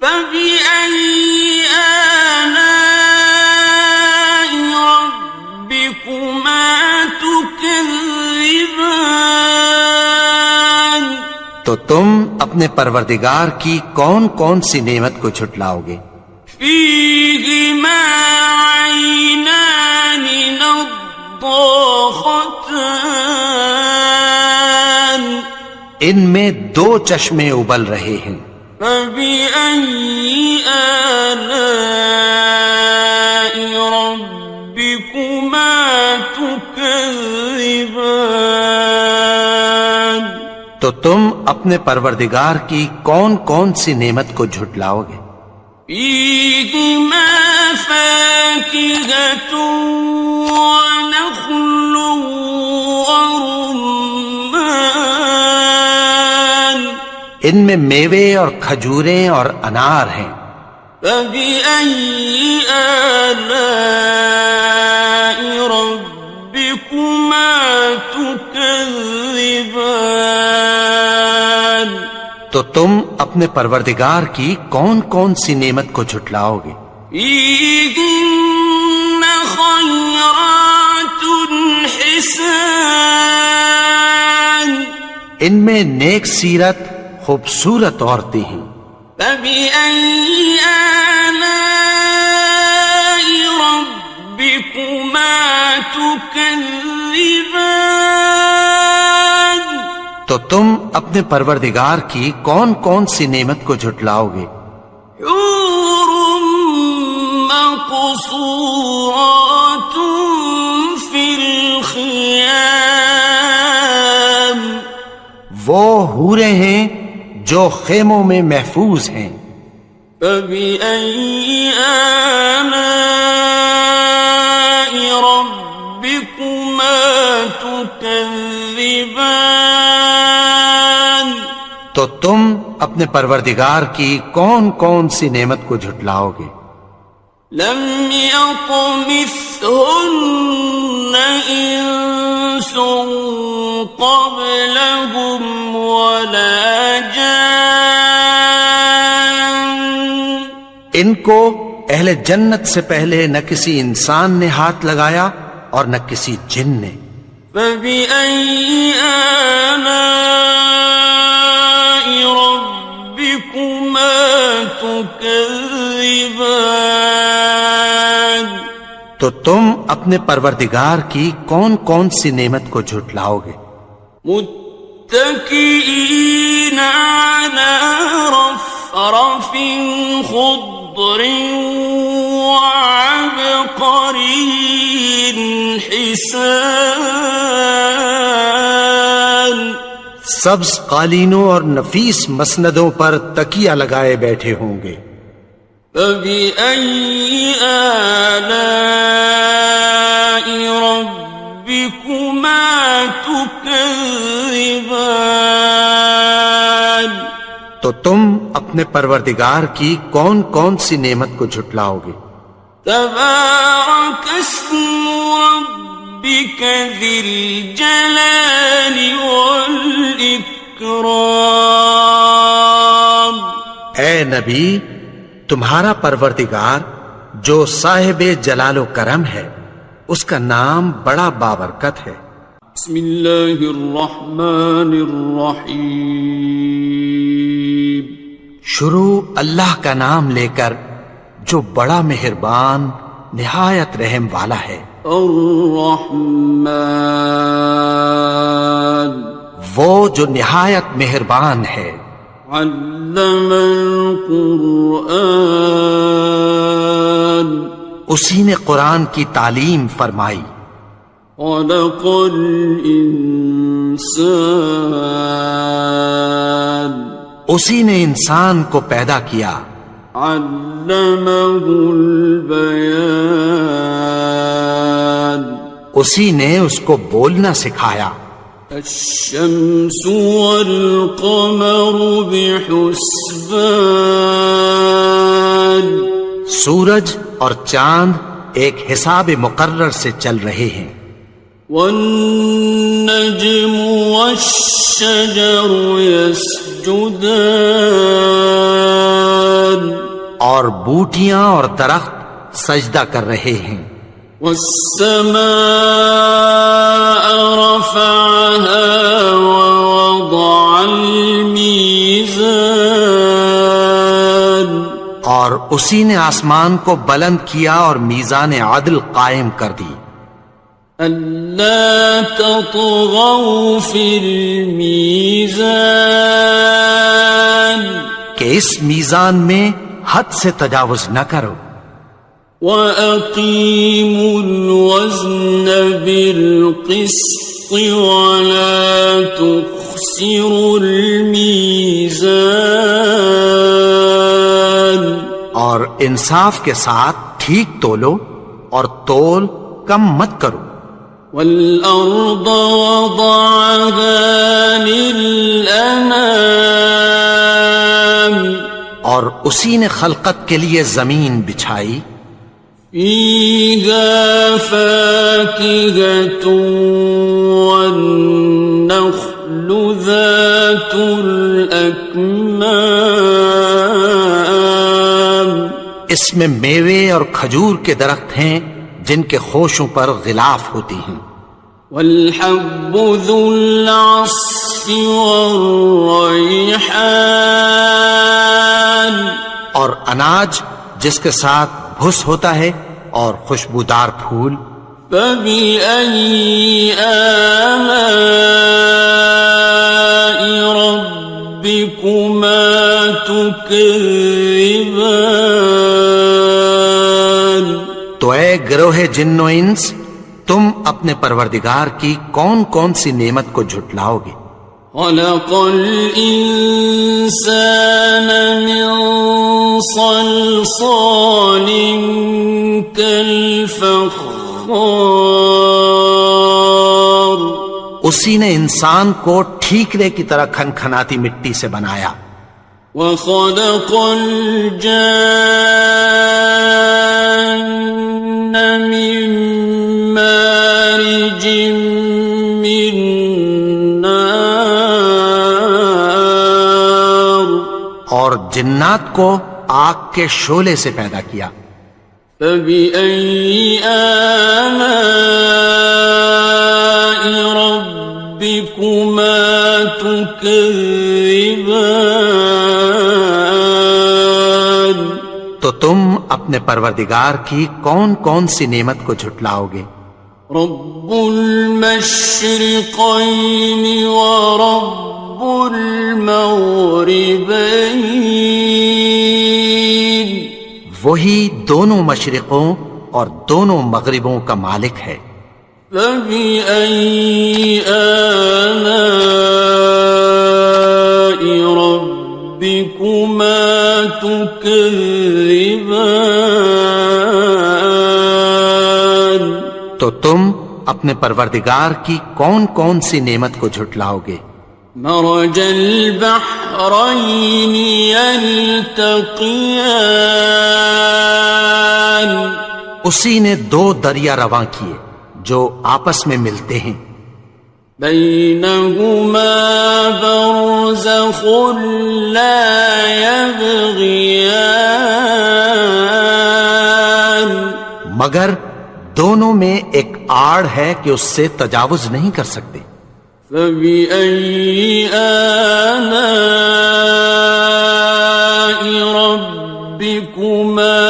فبأي آلاء ربكما تكذبان تو تم اپنے پروردگار کی کون کون سی نعمت کو جھٹلاؤ گے؟ فيهما عينان نضاختان ان میں دو چشمے ابل رہے ہیں۔ فبأي آلاء ربكما تكذبان تو تم اپنے پروردگار کی کون کون سی نعمت کو جھٹلاؤ گے؟ فيهما فاكهة ونخل ورمان ان میں میوے اور کھجوریں اور انار ہیں۔ فبأي آلاء ربكما تكذبان تو تم اپنے پروردگار کی کون کون سی نعمت کو جھٹلاؤ گے؟ فيهن خيرات حسان ان میں نیک سیرت خوبصورت عورتیں ہیں۔ فبأي آلاء ربكما تكذبان تو تم اپنے پروردگار کی کون کون سی نعمت کو جھٹلاؤ گے؟ حور مقصورات في الخيام وہ حوریں ہیں جو خیموں میں محفوظ ہیں۔ فبأي آلاء ربكما تكذبان تو تم اپنے پروردگار کی کون کون سی نعمت کو جھٹلاؤ گے؟ لم يطمثهن إنس قبلهم ولا جان ان کو اہل جنت سے پہلے نہ کسی انسان نے ہاتھ لگایا اور نہ کسی جن نے۔ فبأي آلاء ربكما تكذبان تو تم اپنے پروردگار کی کون کون سی نعمت کو جھٹلاؤ گے؟ متكئين على رفرف خضر وعبقري حسان سبز قالینوں اور نفیس مسندوں پر تکیہ لگائے بیٹھے ہوں گے. فَبِأَيِّ آلَاءِ رَبِّكُمَا تُكَذِّبَانِ. تو تم اپنے پروردگار کی کون کون سی نعمت کو جھٹلاؤ گے؟ تبارک اسم ربک ذی الجلال والاکرام. اے نبی، تمہارا پروردگار جو صاحب جلال و کرم ہے، اس کا نام بڑا بابرکت ہے. بسم اللہ الرحمن الرحیم. شروع اللہ کا نام لے کر جو بڑا مہربان نہایت رحم والا ہے. الرحمن، وہ جو نہایت مہربان ہے. علم القرآن، اسی نے قرآن کی تعلیم فرمائی. خلق الانسان، اسی نے انسان کو پیدا کیا. علمہ البیان، اسی نے اس کو بولنا سکھایا. الشمس والقمر بحسبان، سورج اور چاند ایک حساب مقرر سے چل رہے ہیں. والنجم والشجر يسجدان، اور بوٹیاں اور درخت سجدہ کر رہے ہیں. والسماء رفعها ووضع الميزان، اور اسی نے آسمان کو بلند کیا اور میزان عدل قائم کر دی. ألا تطغوا في الميزان، کہ اس میزان میں حد سے تجاوز نہ کرو. وَأَقِيمُوا الْوَزْنَ بِالْقِسْطِ وَلَا تُخْسِرُوا الْمِيزَانَ، اور انصاف کے ساتھ ٹھیک تولو اور تول کم مت کرو. وَالْأَرْضَ وَضَعَهَا لِلْأَنَامِ، اور اسی نے خلقت کے لیے زمین بچھائی. فِيهَا فَاكِهَةٌ وَالنَّخْلُ ذَاتُ الْأَكْمَامِ، اس میں میوے اور کھجور کے درخت ہیں جن کے خوشوں پر غلاف ہوتی ہیں. وَالْحَبُّ ذُو الْعَصْفِ وَالرَّيْحَانِ، اور اناج جس کے ساتھ بھس ہوتا ہے اور خوشبودار پھول. فَبِأَيِّ آلَاءِ رَبِّكُمَا تُكَذِّبَانِ. تو اے گروہ جن و انس، تم اپنے پروردگار کی کون کون سی نعمت کو جھٹلاؤ گے؟ خلق الإنسان من صلصال كالفخار، اسی نے انسان کو ٹھیکرے کی طرح کھنکھناتی مٹی سے بنایا. وخلق الجان من مارج من نار، اور جنات کو آگ کے شعلے سے پیدا کیا. فبأي آلاء ربكما تكذبان. تو تم اپنے پروردگار کی کون کون سی نعمت کو جھٹلاؤ گے؟ رب المشرقين ورب المغربين، وہی دونوں مشرقوں اور دونوں مغربوں کا مالک ہے. فبأي آلاء ربكما تكذبان؟ تو تم اپنے پروردگار کی کون کون سی نعمت کو جھٹلاؤ گے؟ مرج البحرين يلتقيان، اسی نے دو دریا رواں کیے جو آپس میں ملتے ہیں، بينهما برزخ لا يبغيان، مگر دونوں میں ایک آڑ ہے کہ اس سے تجاوز نہیں کر سکتے۔ فبأي آلاء ربكما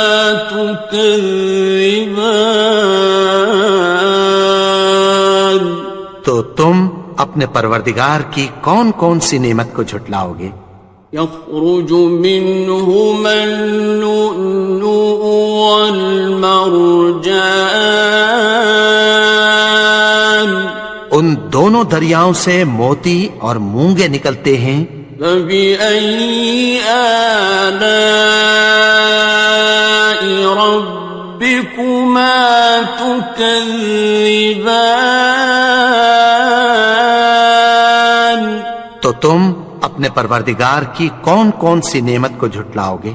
تكذبان؟ تو تم اپنے پروردگار کی کون کون سی نعمت کو جھٹلاؤ گے؟ يخرج منهما اللؤلؤ والمرجان، ان دونوں دریاؤں سے موتی اور مونگے نکلتے ہیں۔ فبأي آلاء ربكما تكذبان؟ تو تم اپنے پروردگار کی کون کون سی نعمت کو جھٹلاؤ گے؟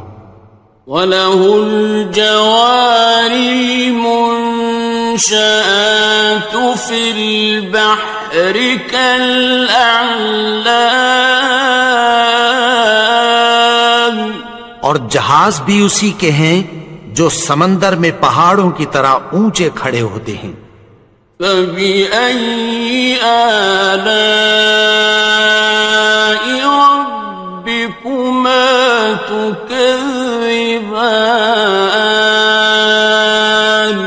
وَلَهُ الْجَوَارِ الْمُنشَآتُ فِي الْبَحْرِ كَالْأَعْلَامِ، اور جہاز بھی اسی کے ہیں جو سمندر میں پہاڑوں کی طرح اونچے کھڑے ہوتے ہیں۔ فَبِأَيِّ آلَاءِ رَبِّكُمَا تُكَذِّبَانِ؟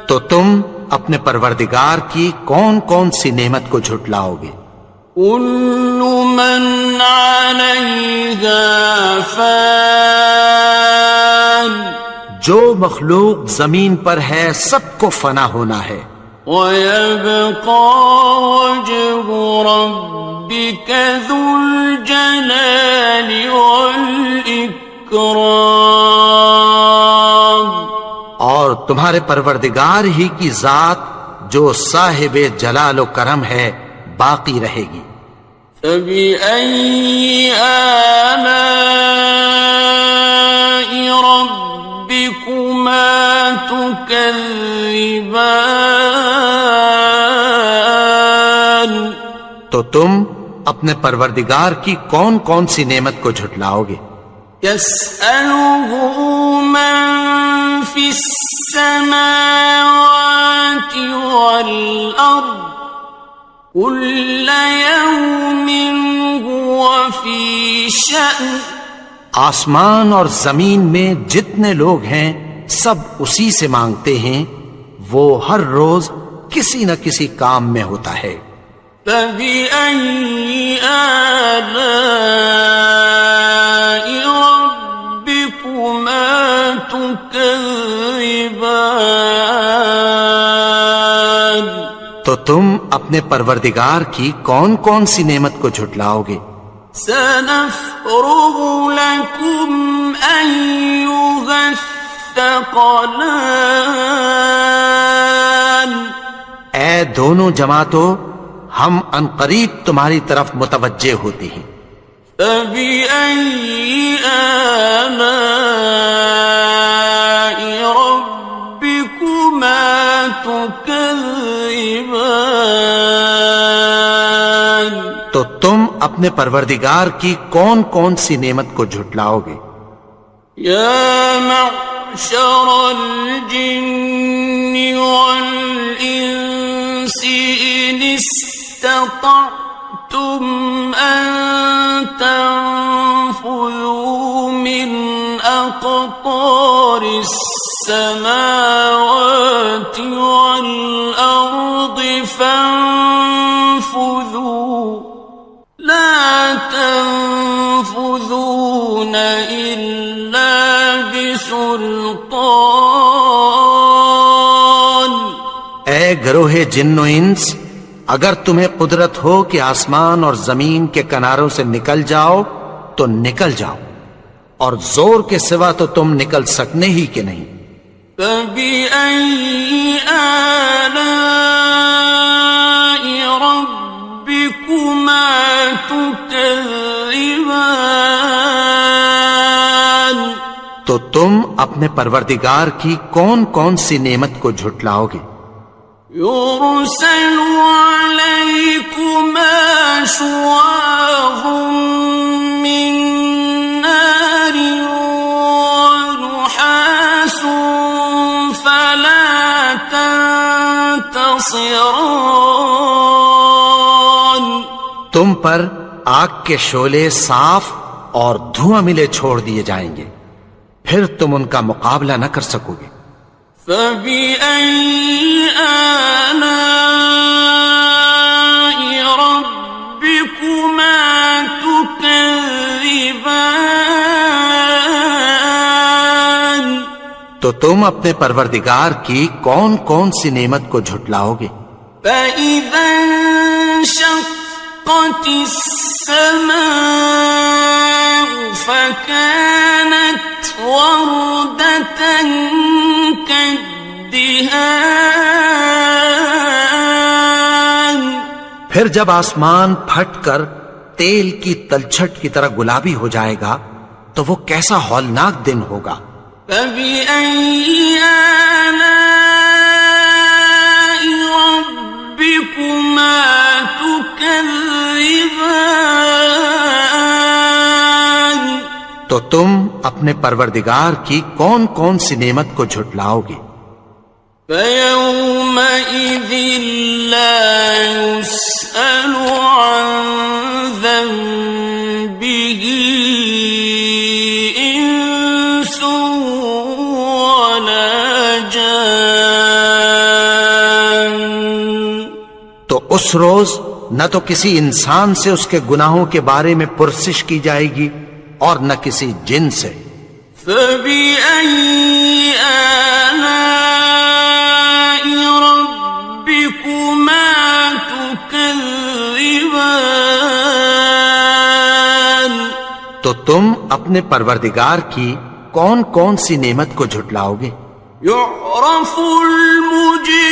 تو تم اپنے پروردگار کی کون کون سی نعمت کو جھٹلاؤ گے؟ كُلُّ مَنْ عَلَيْهَا فَانٍ، جو مخلوق زمین پر ہے سب کو فنا ہونا ہے، وَيَبْقَى وَجْهُ رَبِّكَ ذُو الْجَلَالِ وَالْإِكْرَامِ، اور تمہارے پروردگار ہی کی ذات جو صاحب جلال و کرم ہے باقی رہے گی۔ فَبِأَيِّ آلَاءِ رَبِّكُمَا تُكَذِّبَانِ؟ تو تم اپنے پروردگار کی کون کون سی نعمت کو جھٹلاؤ گے؟ يَسْأَلُهُ مَن فِي السَّمَاوَاتِ وَالْأَرْضِ كُلَّ يَوْمٍ هُوَ فِي شَأْنٍ، آسمان اور زمین میں جتنے لوگ ہیں سب اسی سے مانگتے ہیں، وہ ہر روز کسی نہ کسی کام میں ہوتا ہے۔ فَبِأَيِّ آلَاءِ رَبِّكُمَا تُكَذِّبَانِ؟ تو تم اپنے پروردگار کی کون کون سی نعمت کو جھٹلاؤ گے؟ سَنَفْرُغُ لَكُمْ أَيُّهَ الثَّقَلَانِ، اے دونوں جماعتوں، ہم عنقریب تمہاری طرف متوجہ ہوتے ہیں۔ فَبِأَيِّ آلَاءِ رَبِّكُمَا تُكَذِّبَانِ؟ تو تم اپنے پروردگار کی کون کون سی نعمت کو جھٹلاؤ گے؟ يَا مَعْشَرَ الْجِنِّ وَالْإِنسِ إِنِ اسْتَطَعْتُمْ أَن تَنفُذُوا مِنْ أَقْطَارِ السَّمَاوَاتِ وَالْأَرْضِ فَانفُذُوا لَا تَنفُذُونَ إِلَّا بِسُلْطَانٍ۔ اے گروہ جن و انس، اگر تمہیں قدرت ہو کہ آسمان اور زمین کے کناروں سے نکل جاؤ تو نکل جاؤ، اور زور کے سوا تو تم نکل سکنے ہی کہ نہیں۔ فَبِأَيِّ آلَاءِ رَبِّكُمَا تُكَذِّبَانِ، تو تم اپنے پروردگار کی کون کون سی نعمت کو جھٹلاؤ گے؟ يُرْسَلُ عَلَيْكُمَا شُوَاظٌ مِّن نَّارٍ وَنُحَاسٌ فَلَا تَنتَصِرَانِ، تم پر آگ کے شعلے صاف اور دھواں ملے چھوڑ دیے جائیں گے، پھر تم ان کا مقابلہ نہ کر سکو گے۔ فَبِأَيِّ آلَاءِ رَبِّكُمَا تُكَذِّبَانِ، تو تم اپنے پروردگار کی کون کون سی نعمت کو جھٹلاؤ گے؟ فَإِذَا انشَقَّتِ السَّمَاءُ فَكَانَتْ وَرْدَةً كَالدِّهَانِ، پھر جب آسمان پھٹ کر تیل کی تلچھٹ کی طرح گلابی ہو جائے گا تو وہ کیسا ہولناک دن ہوگا۔ فَبِأَيِّ آلَاءِ رَبِّكُمَا تُكَذِّبَانِ، تو تم اپنے پروردگار کی کون کون سی نعمت کو جھٹلاؤ گے؟ فَيَوْمَئِذٍ لَا يُسْأَلُ عَنْ ذَنبِهِ إِنسٌ وَلَا جَانٌ، تو اس روز نہ تو کسی انسان سے اس کے گناہوں کے بارے میں پرسش کی جائے گی اور نہ کسی جن سے۔ فَبِأَيِّ آلَاءِ رَبِّكُمَا تُكَذِّبَانِ، تو تم اپنے پروردگار کی کون کون سی نعمت کو جھٹلاؤ گے؟ يُعْرَفُ الْمُجْرِمُونَ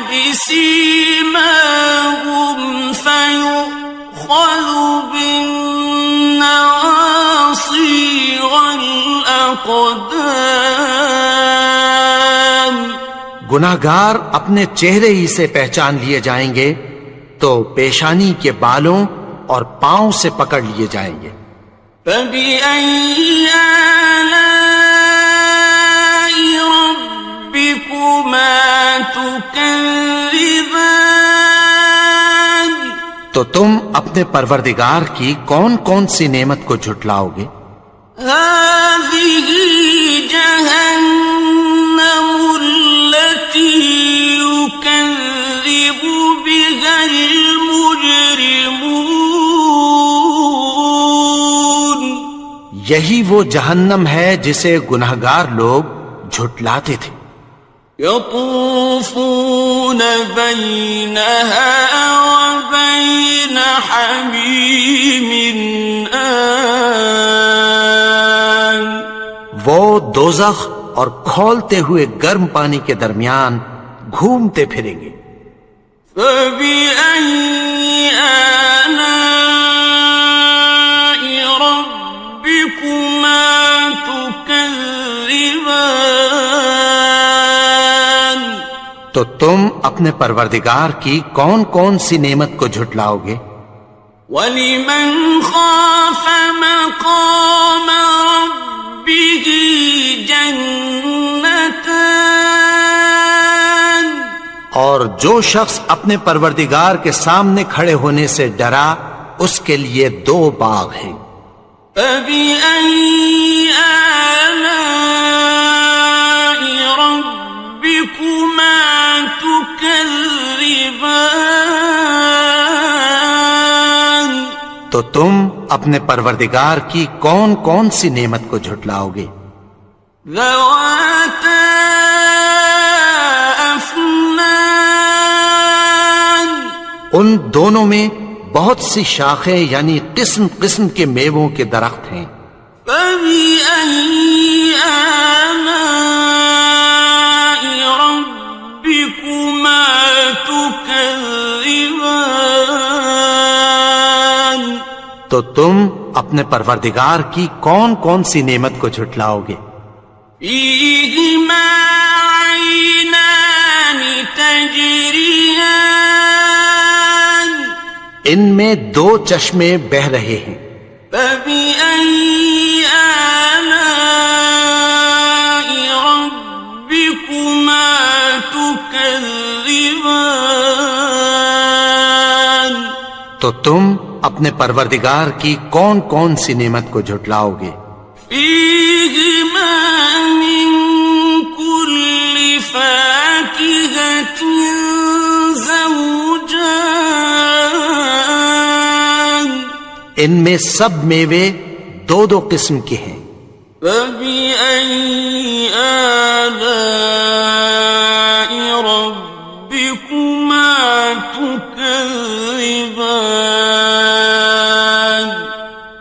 بِسِيمَاهُمْ فَيُؤْخَذُ بِالنَّوَاصِي وَالْأَقْدَامِ، گناہگار اپنے چہرے ہی سے پہچان لیے جائیں گے تو پیشانی کے بالوں اور پاؤں سے پکڑ لیے جائیں گے۔ فَبِأَيِّ آلَاءِ رَبِّكُمَا تُكَذِّبَانِ، تو تم اپنے پروردگار کی کون کون سی نعمت کو جھٹلاؤ گے؟ هَٰذِهِ جَهَنَّمُ الَّتِي يُكَذِّبُ بِهَا الْمُجْرِمُونَ، یہی وہ جہنم ہے جسے گناہگار لوگ جھٹلاتے تھے۔ يَطُوفُونَ بَيْنَهَا وَبَيْنَ حَمِيمٍ آنٍ، وہ دوزخ اور کھولتے ہوئے گرم پانی کے درمیان گھومتے پھریں گے۔ فَبِأَيِّ آلَاءِ رَبِّكُمَا تُكَذِّبَانِ، تو تم اپنے پروردگار کی کون کون سی نعمت کو جھٹلاؤ گے؟ وَلِمَنْ خَافَ مَقَامَ رَبِّهِ جَنَّتَانِ، اور جو شخص اپنے پروردگار کے سامنے کھڑے ہونے سے ڈرا اس کے لیے 2 باغ ہیں۔ فَبِأَيِّ آلَاءِ رَبِّكُمَا تُكَذِّبَانِ، تو تم اپنے پروردگار کی کون کون سی نعمت کو جھٹلاؤ گے؟ ذَوَاتَا أَفْنَانٍ أكنان ان دونوں میں بہت سی شاخیں یعنی قسم قسم کے میووں کے درخت ہیں. فبأي آلاء ربكما تكذبان تو تم اپنے پروردگار کی کون کون سی نعمت کو جھٹلاؤ گے؟ فيهما عينان تجريان ان میں دو چشمے بہ رہے ہیں. فبأي آلاء ربكما تكذبان تو تم اپنے پروردگار کی کون کون سی نعمت کو جھٹلاؤ گے؟ فيهما من كل فاكهة زوجان ان میں سب میوے دو دو قسم کے ہیں. فبأي آلاء ربكما تكذبان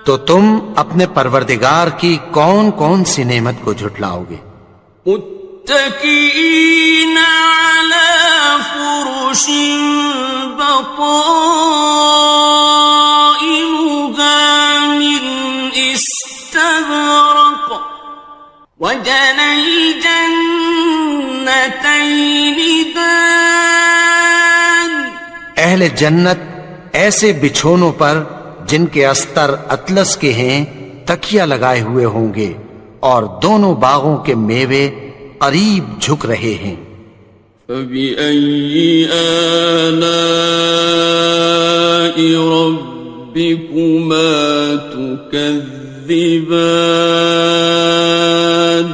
تو تم اپنے پروردگار کی کون کون سی نعمت کو جھٹلاؤ گے؟ متكئين على فرش بطائنها من استبرق وجنى الجنتين دان اہل جنت ایسے بچھونوں پر جن کے استر اطلس کے ہیں تکیہ لگائے ہوئے ہوں گے اور دونوں باغوں کے میوے قریب جھک رہے ہیں. فبأي آلاء ربكما تكذبان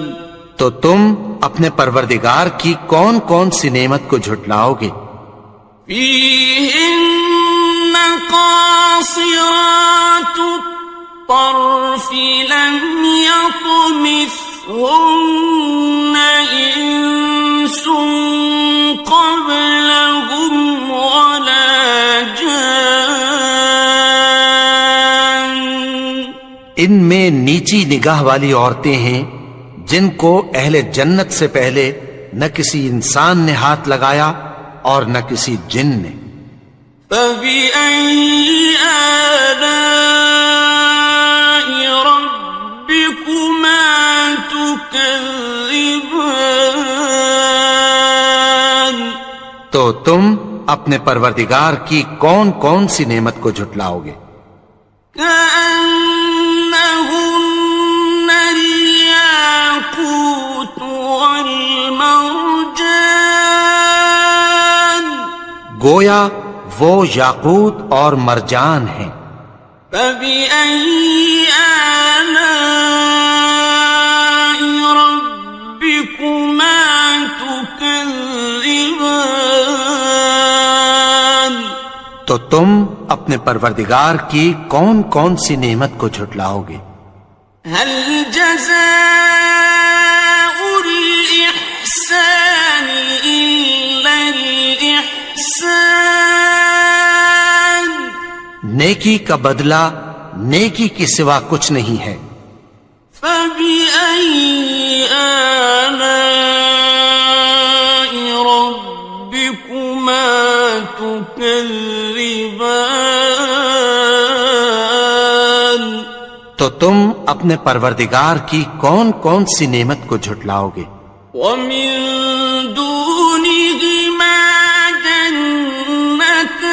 تو تم اپنے پروردگار کی کون کون سی نعمت کو جھٹلاؤ گے؟ فيهن قاصرات الطرف لم يطمثهن إنس قبلهم ولا جان ان میں نیچی نگاہ والی عورتیں ہیں جن کو اہل جنت سے پہلے نہ کسی انسان نے ہاتھ لگایا اور نہ کسی جن نے. فبأي آلاء ربكما تكذبان تو تم اپنے پروردگار کی کون کون سی نعمت کو جھٹلاؤ گے؟ كأنهن الياقوت والمرجان گویا وہ یاقوت اور مرجان ہیں. فبأي آلاء ربكما تكذبان تو تم اپنے پروردگار کی کون کون سی نعمت کو جھٹلاؤ گے؟ هل جزاء الإحسان إلا الإحسان نیکی کا بدلہ نیکی کے سوا کچھ نہیں ہے. فبأي آلاء ربكما تكذبان تو تم اپنے پروردگار کی کون کون سی نعمت کو جھٹلاؤ گے؟ ومن دونهما جنتان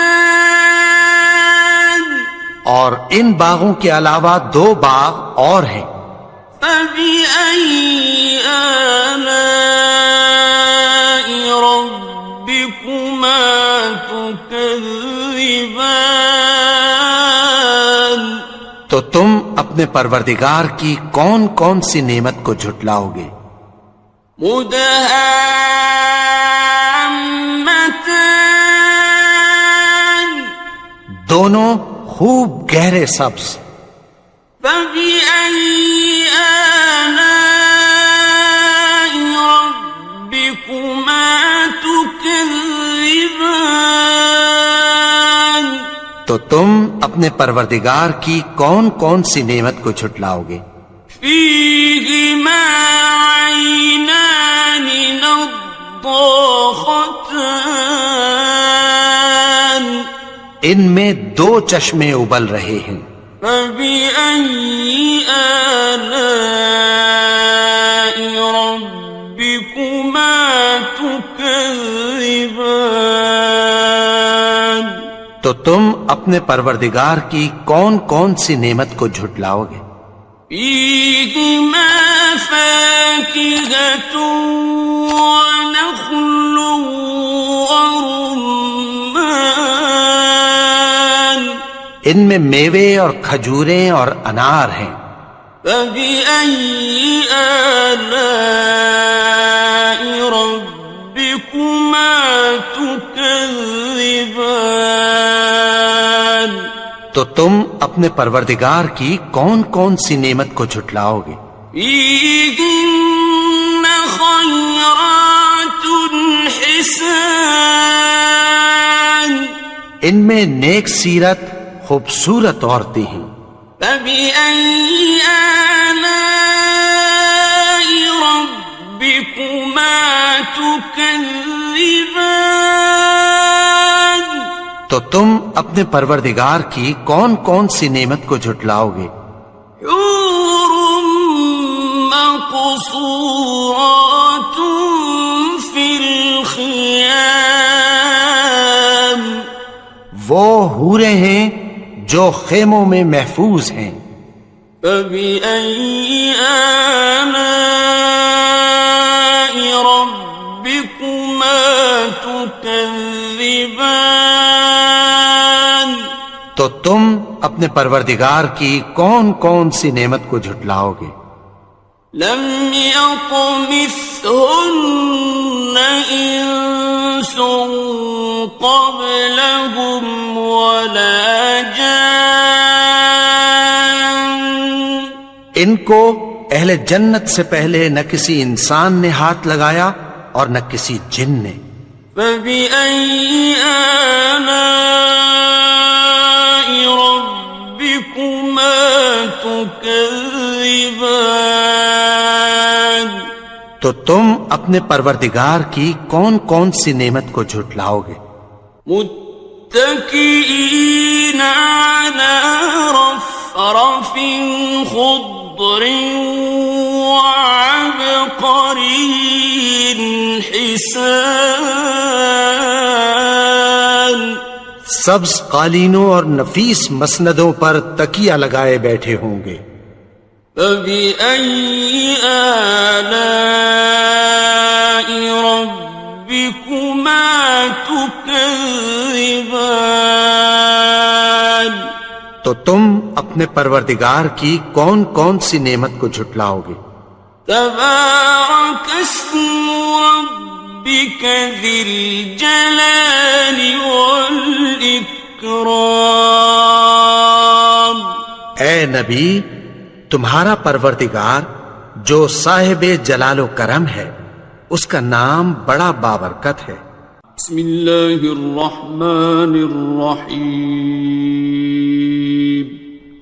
اور ان باغوں کے علاوہ دو باغ اور ہیں. فبأي آلاء ربكما تكذبان تو تم اپنے پروردگار کی کون کون سی نعمت کو جھٹلاؤ گے؟ مدهامتان دونوں خوب گہرے سبز. فبأي آلاء ربكما تكذبان تو تم اپنے پروردگار کی کون کون سی نعمت کو جھٹلاؤ گے؟ فيهما عينان نضاختان ان میں دو چشمے ابل رہے ہیں، فبأي آلاء ربكما تكذبان تو تم اپنے پروردگار کی کون کون سی نعمت کو جھٹلاؤ گے؟ فيهما فاكهة ونخل ورمان ان میں میوے اور کھجوریں اور انار ہیں، فبأي آلاء ربكما تكذبان تو تم اپنے پروردگار کی کون کون سی نعمت کو جھٹلاؤ گے؟ فيهن خيرات حسان ان میں نیک سیرت خوبصورت عورتیں ہیں، فبأي آلاء ربكما تكذبان تو تم اپنے پروردگار کی کون کون سی نعمت کو جھٹلاؤ گے؟ حور مقصورات في الخيام وہ حوریں ہیں جو خیموں میں محفوظ ہیں، فبأي آلاء ربكما تكذبان تو تم اپنے پروردگار کی کون کون سی نعمت کو جھٹلاؤ گے؟ لم يطمثهن إنس قبلهم ولا جان ان کو اہل جنت سے پہلے نہ کسی انسان نے ہاتھ لگایا اور نہ کسی جن نے، فبأي آلاء ربكما تكذبان تو تم اپنے پروردگار کی کون کون سی نعمت کو جھٹلاؤ گے؟ متكئين على رفرف خضر وعبقري حسان سبز قالینوں اور نفیس مسندوں پر تکیہ لگائے بیٹھے ہوں گے، فبأي آلاء ربكما تكذبان تو تم اپنے پروردگار کی کون کون سی نعمت کو جھٹلاؤ گے؟ تبارك اسم ربك ذي الجلال والإكرام اے نبی، تمہارا پروردگار جو صاحب جلال و کرم ہے، اس کا نام بڑا بابرکت ہے۔ بسم اللہ الرحمن الرحیم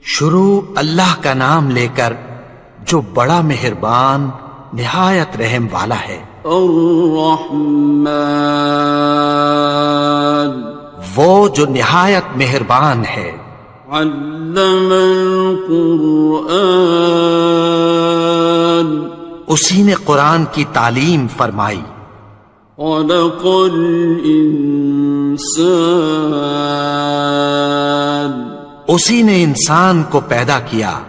شروع اللہ کا نام لے کر جو بڑا مہربان نہایت رحم والا ہے۔ الرحمن وہ جو نہایت مہربان ہے۔ علم القرآن اسی نے قرآن کی تعلیم فرمائی۔ خلق الانسان اسی نے انسان کو پیدا کیا۔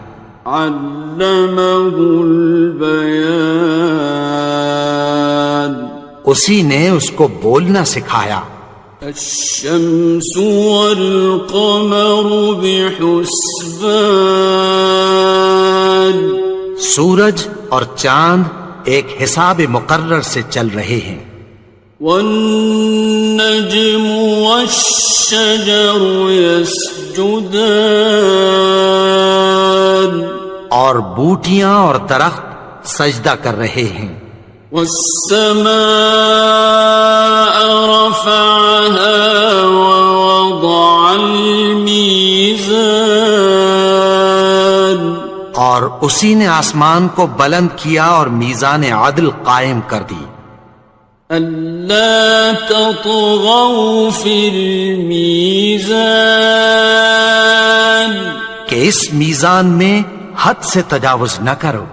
علمہ البیان اسی نے اس کو بولنا سکھایا۔ الشمس والقمر بحسبان سورج اور چاند ایک حساب مقرر سے چل رہے ہیں۔ والنجم والشجر يسجدان اور بوٹیاں اور درخت سجدہ کر رہے ہیں۔ والسماء رفعها ووضع الميزان اور اسی نے آسمان کو بلند کیا اور میزان عدل قائم کر دی ألا تطغوا في الميزان کہ اس میزان میں حد سے تجاوز نہ کرو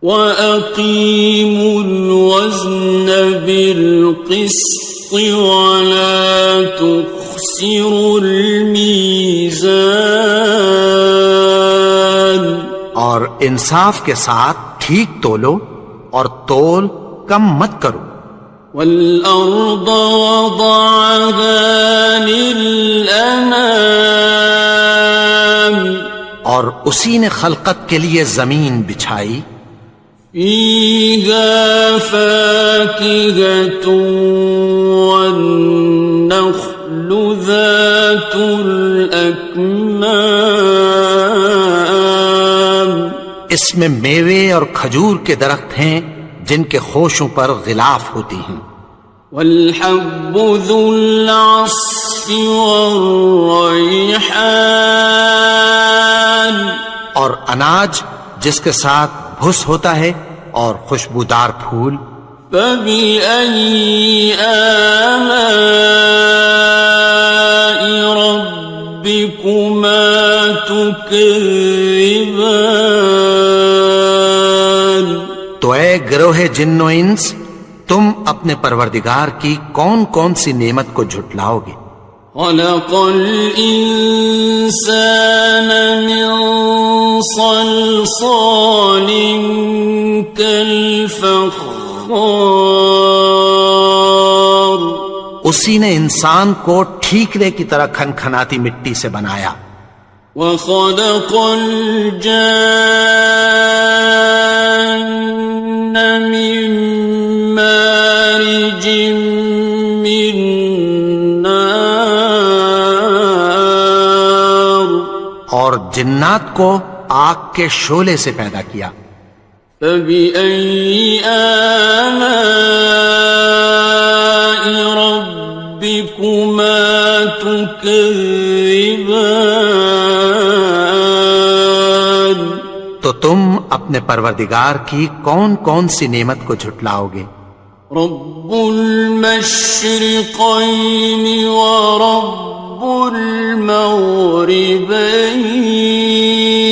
وأقيموا الوزن بالقسط ولا تخسروا الميزان اور انصاف کے ساتھ ٹھیک تولو اور تول کم مت کرو والأرض وضعها للأنام اور اسی نے خلقت کے لیے زمین بچھائی فيها فاكهة والنخل ذات الأكمام اس میں میوے اور کھجور کے درخت ہیں جن کے خوشوں پر غلاف ہوتی ہیں والحب ذو العصف والريحان اور اناج جس کے ساتھ بھس ہوتا ہے اور خوشبودار پھول فبأي آلاء ربكما تكذبان تو اے گروہ جن و انس تم اپنے پروردگار کی کون کون سی نعمت کو جھٹلاؤ گے خلق الإنسان من صلصال كالفخار اسی نے انسان کو ٹھیکرے کی طرح کھنکھناتی مٹی سے بنایا وخلق الجان من مارج من نار اور جنات کو آگ کے شعلے سے پیدا کیا فبأي آلاء ربكما تكذبان تو تم اپنے پروردگار کی کون کون سی نعمت کو جھٹلاؤ گے رب المشرقين ورب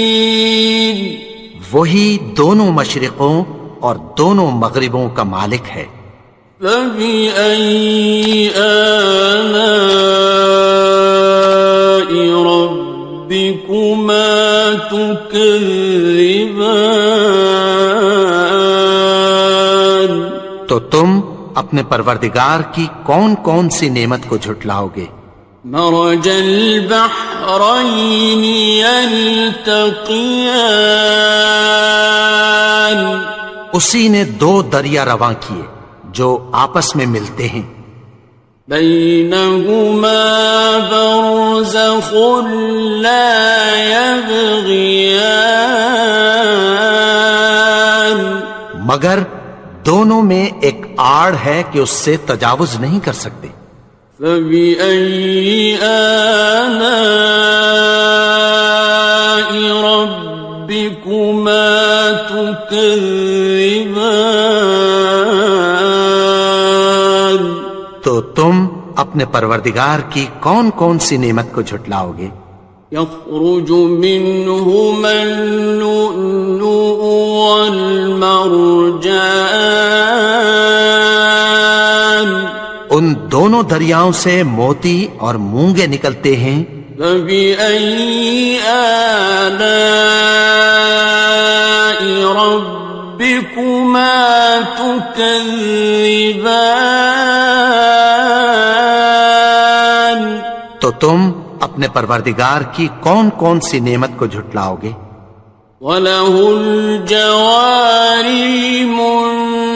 المغربين وہی دونوں مشرقوں اور دونوں مغربوں کا مالک ہے فبأي آلاء ربكما تكذبان تو تم اپنے پروردگار کی کون کون سی نعمت کو جھٹلاؤ گے مرج البحرين يلتقيان اسی نے دو دریا رواں کیے جو آپس میں ملتے ہیں بينهما برزخ لا يبغيان مگر دونوں میں ایک آڑ ہے کہ اس سے تجاوز نہیں کر سکتے فبأي آلاء ربكما تكذبان تو تم اپنے پروردگار کی کون کون سی نعمت کو جھٹلاؤ گے يخرج منهما اللؤلؤ والمرجان ان دونوں دریاؤں سے موتی اور مونگے نکلتے ہیں فبأي آلاء ربكما تكذبان تو تم اپنے پروردگار کی کون کون سی نعمت کو جھٹلاؤ گے وَلَهُ الْجَوَارِ الْمُنشَآتُ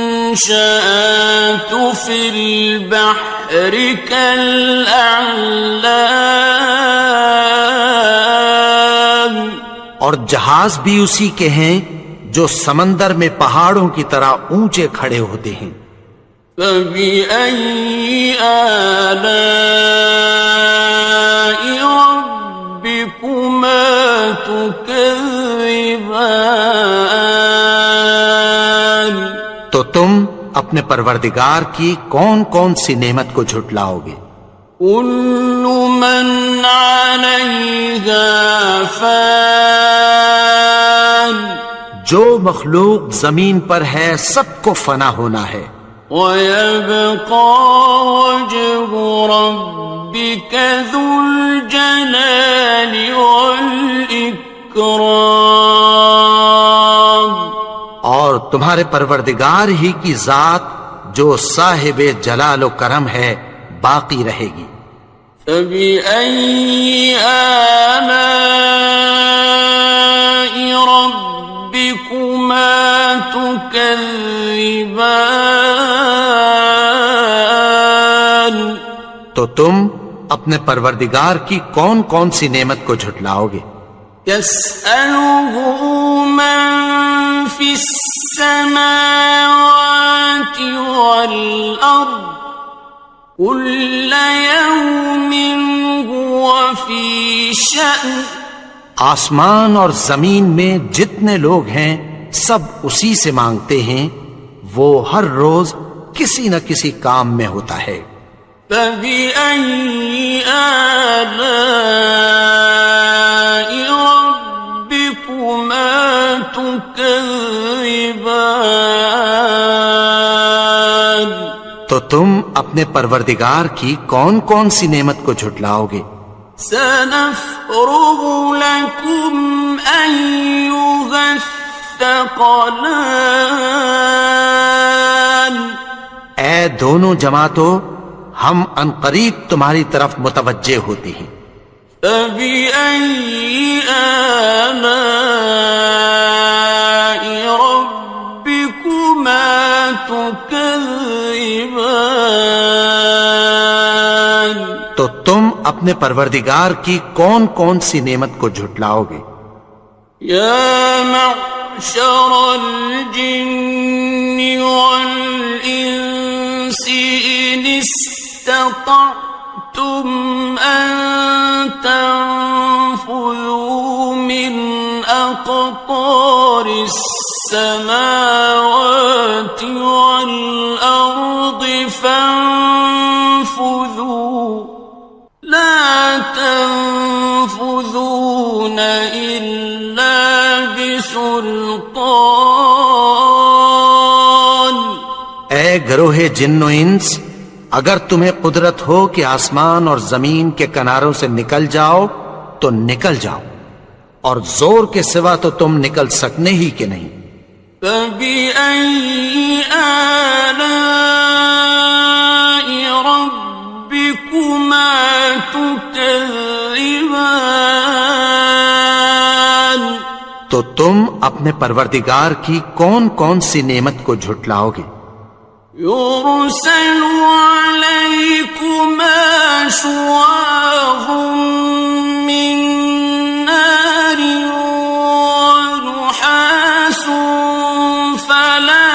فِي الْبَحْرِ كَالْأَعْلَامِ اور جہاز بھی اسی کے ہیں جو سمندر میں پہاڑوں کی طرح اونچے کھڑے ہوتے ہیں فَبِأَيِّ آلَاءِ رَبِّكُمَا تُكَذِّبَانِ تو تم اپنے پروردگار کی کون کون سی نعمت کو جھٹلاؤ گے؟ كل من عليها فان جو مخلوق زمین پر ہے سب کو فنا ہونا ہے، ويبقى وجه ربك ذو الجلال والإكرام اور تمہارے پروردگار ہی کی ذات جو صاحب جلال و کرم ہے باقی رہے گی۔ فبأي آلاء ربكما تكذبان تو تم اپنے پروردگار کی کون کون سی نعمت کو جھٹلاؤ گے؟ يسأله من في السماوات والأرض كل يوم هو في شأن آسمان اور زمین میں جتنے لوگ ہیں سب اسی سے مانگتے ہیں، وہ ہر روز کسی نہ کسی کام میں ہوتا ہے۔ فبأي آلاء ربكما تكذبان تو تم اپنے پروردگار کی کون کون سی نعمت کو جھٹلاؤ گے؟ سنفرغ لكم أيها الثقلان اے دونوں جماعتوں، ہم عنقریب تمہاری طرف متوجہ ہوتے ہیں۔ فبأي آلاء ربكما تكذبان تو تم اپنے پروردگار کی کون کون سی نعمت کو جھٹلاؤ گے؟ يا معشر الجن والإنس إن استطعتم أن تنفذوا من أقطار السماوات والأرض فانفذوا لا تنفذون إلا بسلطان اے گروہ جن و انس، اگر تمہیں قدرت ہو کہ آسمان اور زمین کے کناروں سے نکل جاؤ تو نکل جاؤ، اور زور کے سوا تو تم نکل سکنے ہی کہ نہیں۔ فبأي آلاء ربكما تكذبان تو تم اپنے پروردگار کی کون کون سی نعمت کو جھٹلاؤ گے؟ يرسل عليكما شواظ من نار ونحاس فلا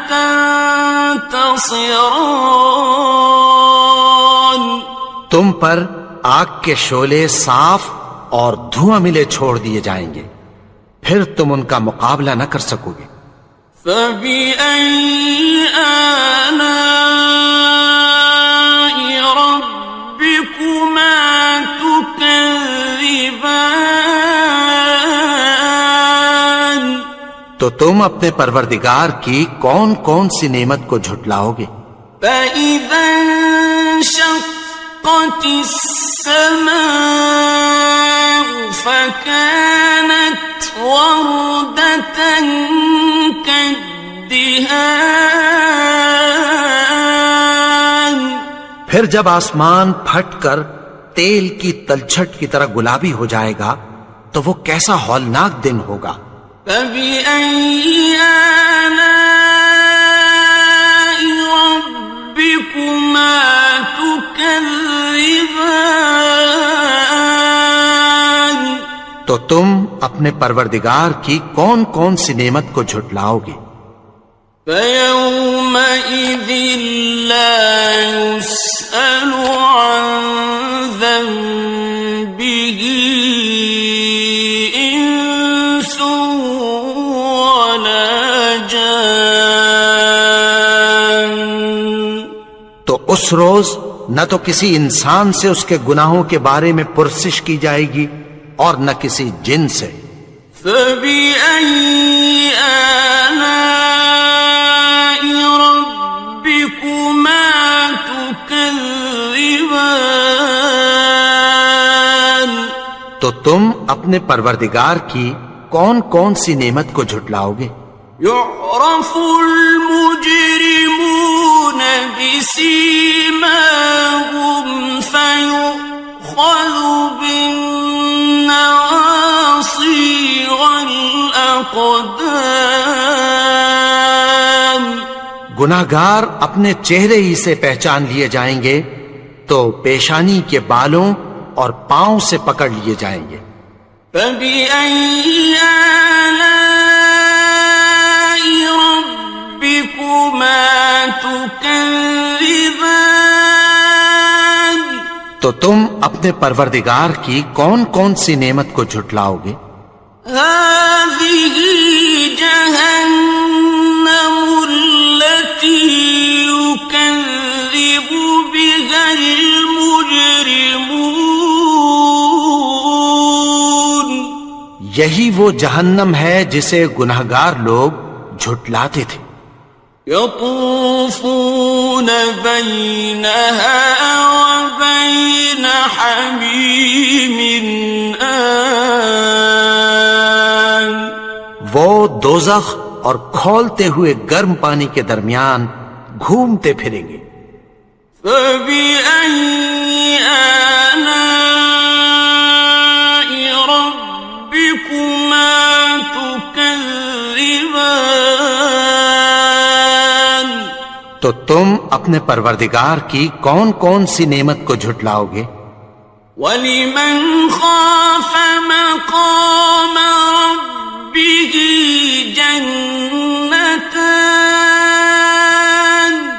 تنتصران تم پر آگ کے شعلے صاف اور دھواں ملے چھوڑ دیے جائیں گے، پھر تم ان کا مقابلہ نہ کر سکو گے۔ فبأي آلاء ربكما تكذبان تو تم اپنے پروردگار کی کون کون سی نعمت کو جھٹلاؤ گے؟ فإذا انشقت السماء فكانت وردة كالدهان پھر جب آسمان پھٹ کر تیل کی تلچھٹ کی طرح گلابی ہو جائے گا تو وہ کیسا ہولناک دن ہوگا۔ فبأي آلاء ربكما تكذبان تو تم اپنے پروردگار کی کون کون سی نعمت کو جھٹلاؤ گے؟ فيومئذ لا يسأل عن ذنبه إنس ولا جان. تو اس روز نہ تو کسی انسان سے اس کے گناہوں کے بارے میں پرسش کی جائے گی اور نہ کسی جن سے. فَبِأَيِّ آلَاءِ رَبِّكُمَا تُكَذِّبَانِ. تو تم اپنے پروردگار کی کون کون سی نعمت کو جھٹلاؤ گے؟ يعرف المجرمون بسيماهم فيؤخذ بالنواصي والأقدام. گناہگار اپنے چہرے ہی سے پہچان لیے جائیں گے تو پیشانی کے بالوں اور پاؤں سے پکڑ لیے جائیں گے. فَبِأَيِّ آلَاءِ رَبِّكُمَا تُكَذِّبَانِ. تو تم اپنے پروردگار کی کون کون سی نعمت کو جھٹلاؤ گے؟ هَذِهِ جَهَنَّمُ الَّتِي يُكَذِّبُ بِهَا الْمُجْرِمُونَ. یہی وہ جہنم ہے جسے گناہگار لوگ جھٹلاتے تھے. يطوفون بينها وبين حميم آن. وہ دوزخ اور کھولتے ہوئے گرم پانی کے درمیان گھومتے پھریں گے. فَبِأَيِّ آلَاءِ رَبِّكُمَا تُكَذِّبَانِ. تو تم اپنے پروردگار کی کون کون سی نعمت کو جھٹلاؤ گے؟ وَلِمَنْ خَافَ مَقَامَ رَبِّهِ جَنَّتَانِ.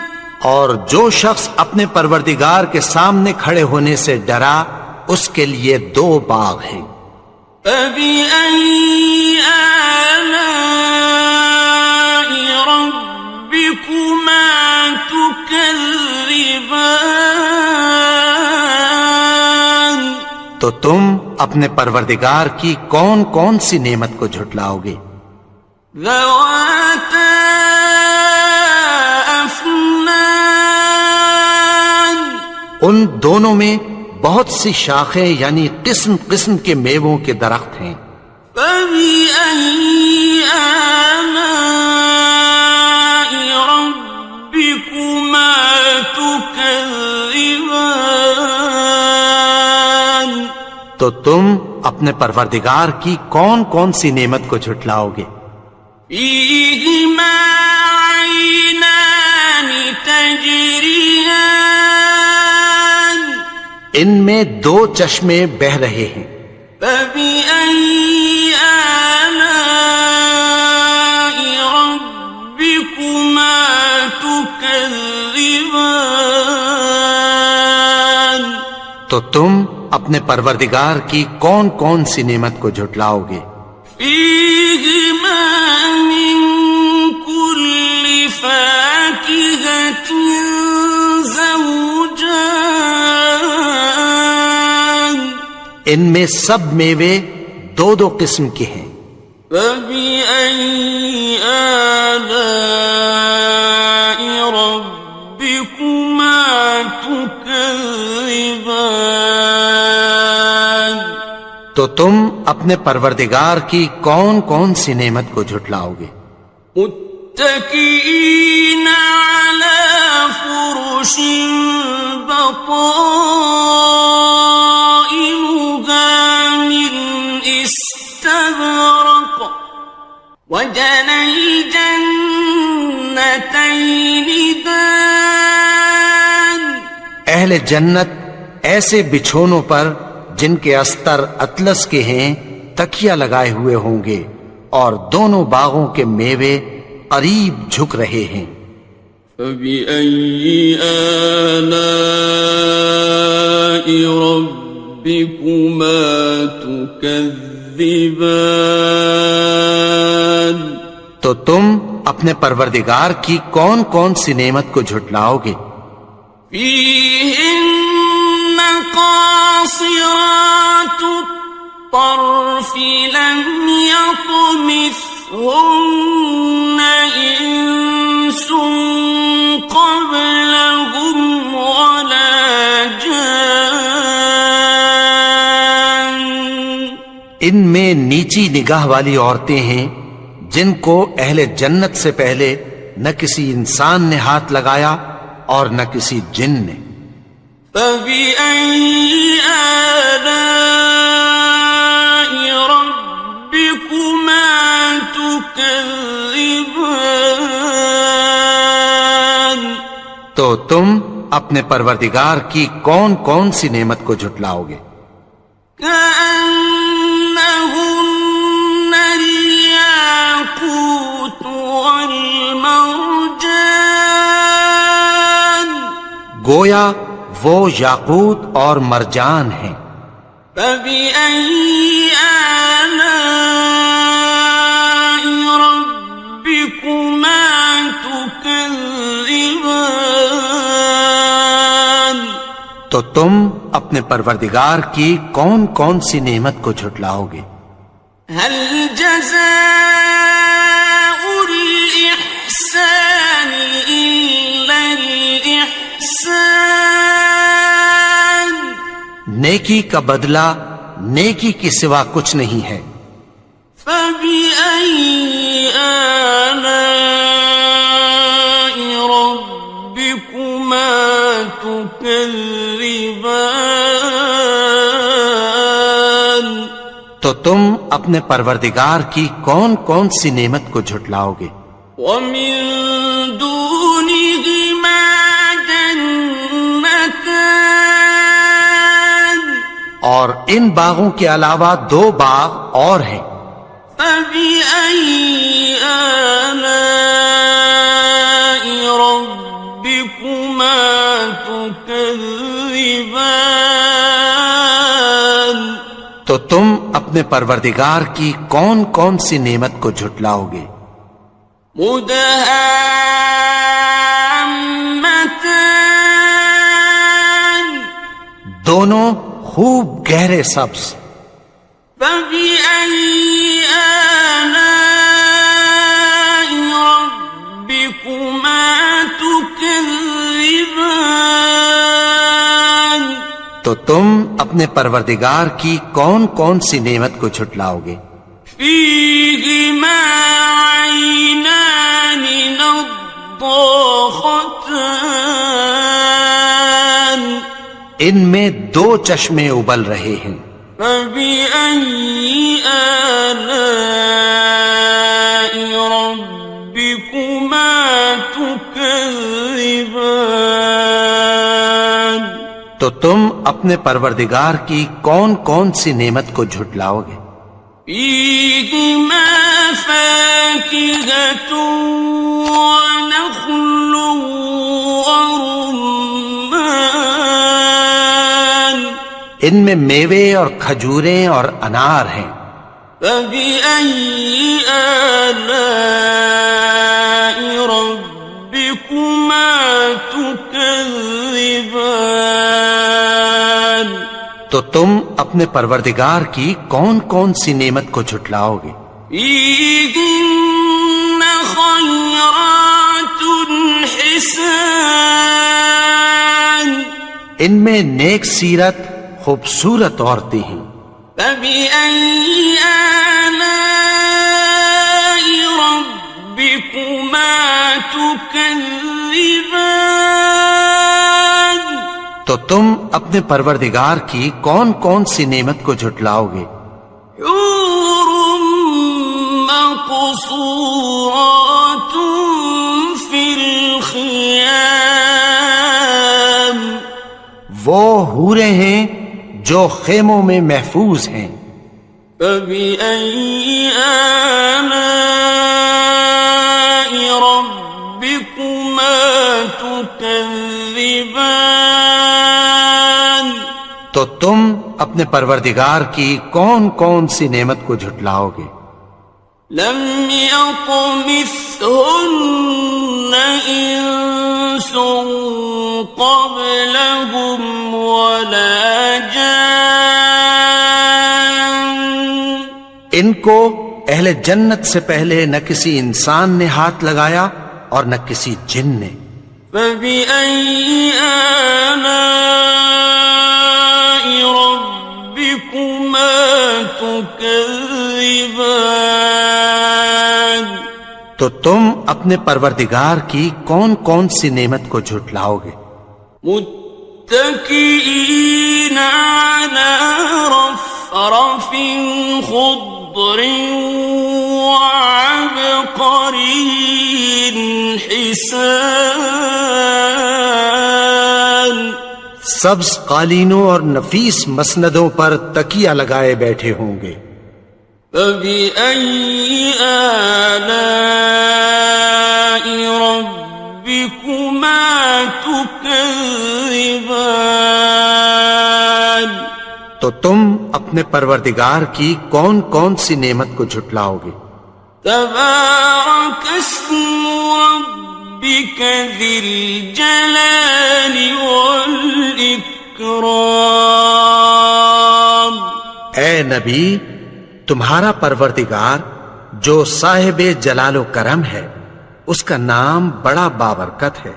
اور جو شخص اپنے پروردگار کے سامنے کھڑے ہونے سے ڈرا اس کے لیے 2 باغ ہیں. فَبِأَيِّ آلَاءِ رَبِّكُمَا تُكَذِّبَانِ. تو تم اپنے پروردگار کی کون کون سی نعمت کو جھٹلاؤ گے؟ ذَوَاتَا أَفْنَانٍ. ان دونوں میں بہت سی شاخیں یعنی قسم قسم کے میووں کے درخت ہیں. فَبِأَيِّ آلَاءِ رَبِّكُمَا تُكَذِّبَانِ. تو تم اپنے پروردگار کی کون کون سی نعمت کو جھٹلاؤ گے؟ فِيهِمَا عَيْنَانِ تَجْرِيَانِ. ان میں 2 چشمے بہہ رہے ہیں. فَبِأَيِّ آلَاءِ رَبِّكُمَا تُكَذِّبَانِ. تو تم اپنے پروردگار کی کون کون سی نعمت کو جھٹلاؤ گے؟ فِيهِمَا مِن كُلِّ فَاكِهَةٍ زَوْجَانِ. ان میں سب میوے 2 قسم کے ہیں. فَبِأَيِّ آلَاءِ رَبِّكُمَا تُكَذِّبَانِ. تو تم اپنے پروردگار کی کون کون سی نعمت کو جھٹلاؤ گے؟ متكئين على فرش بطائنها من استبرق وجنى الجنتين دان. اہل جنت ایسے بچھونوں پر جن کے استر اطلس کے ہیں تکیہ لگائے ہوئے ہوں گے اور دونوں باغوں کے میوے قریب جھک رہے ہیں. فَبِأَيِّ آلَاءِ رَبِّكُمَا تُكَذِّبَانِ. تو تم اپنے پروردگار کی کون کون سی نعمت کو جھٹلاؤ گے؟ فيهن قاصرات الطرف لم يطمثهن إنس قبلهم ولا جان. ان میں نیچی نگاہ والی عورتیں ہیں جن کو اہل جنت سے پہلے نہ کسی انسان نے ہاتھ لگایا اور نہ کسی جن نے. فَبِأَيِّ آلَاءِ رَبِّكُمَا تُكَذِّبَانِ. تو تم اپنے پروردگار کی کون کون سی نعمت کو جھٹلاؤ گے؟ كأنهن الياقوت والمرجان. گویا وہ یاقوت اور مرجان ہیں. فبأي آلاء ربكما تكذبان. تو تم اپنے پروردگار کی کون کون سی نعمت کو جھٹلاؤ گے؟ هل جزاء الإحسان إلا الإحسان. نیکی کا بدلہ نیکی کی سوا کچھ نہیں ہے. فبأي آلاء ربكما تكذبان. تو تم اپنے پروردگار کی کون کون سی نعمت کو جھٹلاؤ گے؟ ومن دونهما جنتان. اور ان باغوں کے علاوہ دو باغ اور ہیں. فبأي آلاء ربكما تكذبان. تو تم اپنے پروردگار کی کون کون سی نعمت کو جھٹلاؤ گے؟ مدهامتان. دونوں خوب گہرے سبز. فبأي آلاء ربكما تكذبان. تو تم اپنے پروردگار کی کون کون سی نعمت کو جھٹلاؤ گے؟ فيهما عينان نضاختان. ان میں دو چشمے ابل رہے ہیں. فبأي آلاء ربكما تكذبان. تو تم اپنے پروردگار کی کون کون سی نعمت کو جھٹلاؤ گے؟ فيهما فاكهة ونخل ورمان. ان میں میوے اور کھجوریں اور انار ہیں. فبأي آلاء ربكما تكذبان. تو تم اپنے پروردگار کی کون کون سی نعمت کو جھٹلاؤ گے؟ فيهن خيرات حسان. ان میں نیک سیرت خوبصورت عورتیں ہیں. فبأي آلاء ربكما تكذبان. تو تم اپنے پروردگار کی کون کون سی نعمت کو جھٹلاؤ گے؟ حور مقصورات في الخيام. وہ حوریں ہیں جو خیموں میں محفوظ ہیں. فبأي آلاء ربكما تكذبان. تو تم اپنے پروردگار کی کون کون سی نعمت کو جھٹلاؤ گے؟ لم يطمثهن إنس قبلهم ولا جان ان کو اہل جنت سے پہلے نہ کسی انسان نے ہاتھ لگایا اور نہ کسی جن نے. فبأي آلاء ربكما تكذبان تو تم اپنے پروردگار کی کون کون سی نعمت کو جھٹلاؤ گے؟ متكئين على رفرف خضر وعبقري حسان سبز قالینوں اور نفیس مسندوں پر تکیہ لگائے بیٹھے ہوں گے. فبأي آلاء ربكما تكذبان تو تم اپنے پروردگار کی کون کون سی نعمت کو جھٹلاؤ گے؟ تبارك اسم ربك ذي الجلال والإكرام. اے نبی، تمہارا پروردگار جو صاحب جلال و کرم ہے، اس کا نام بڑا بابرکت ہے.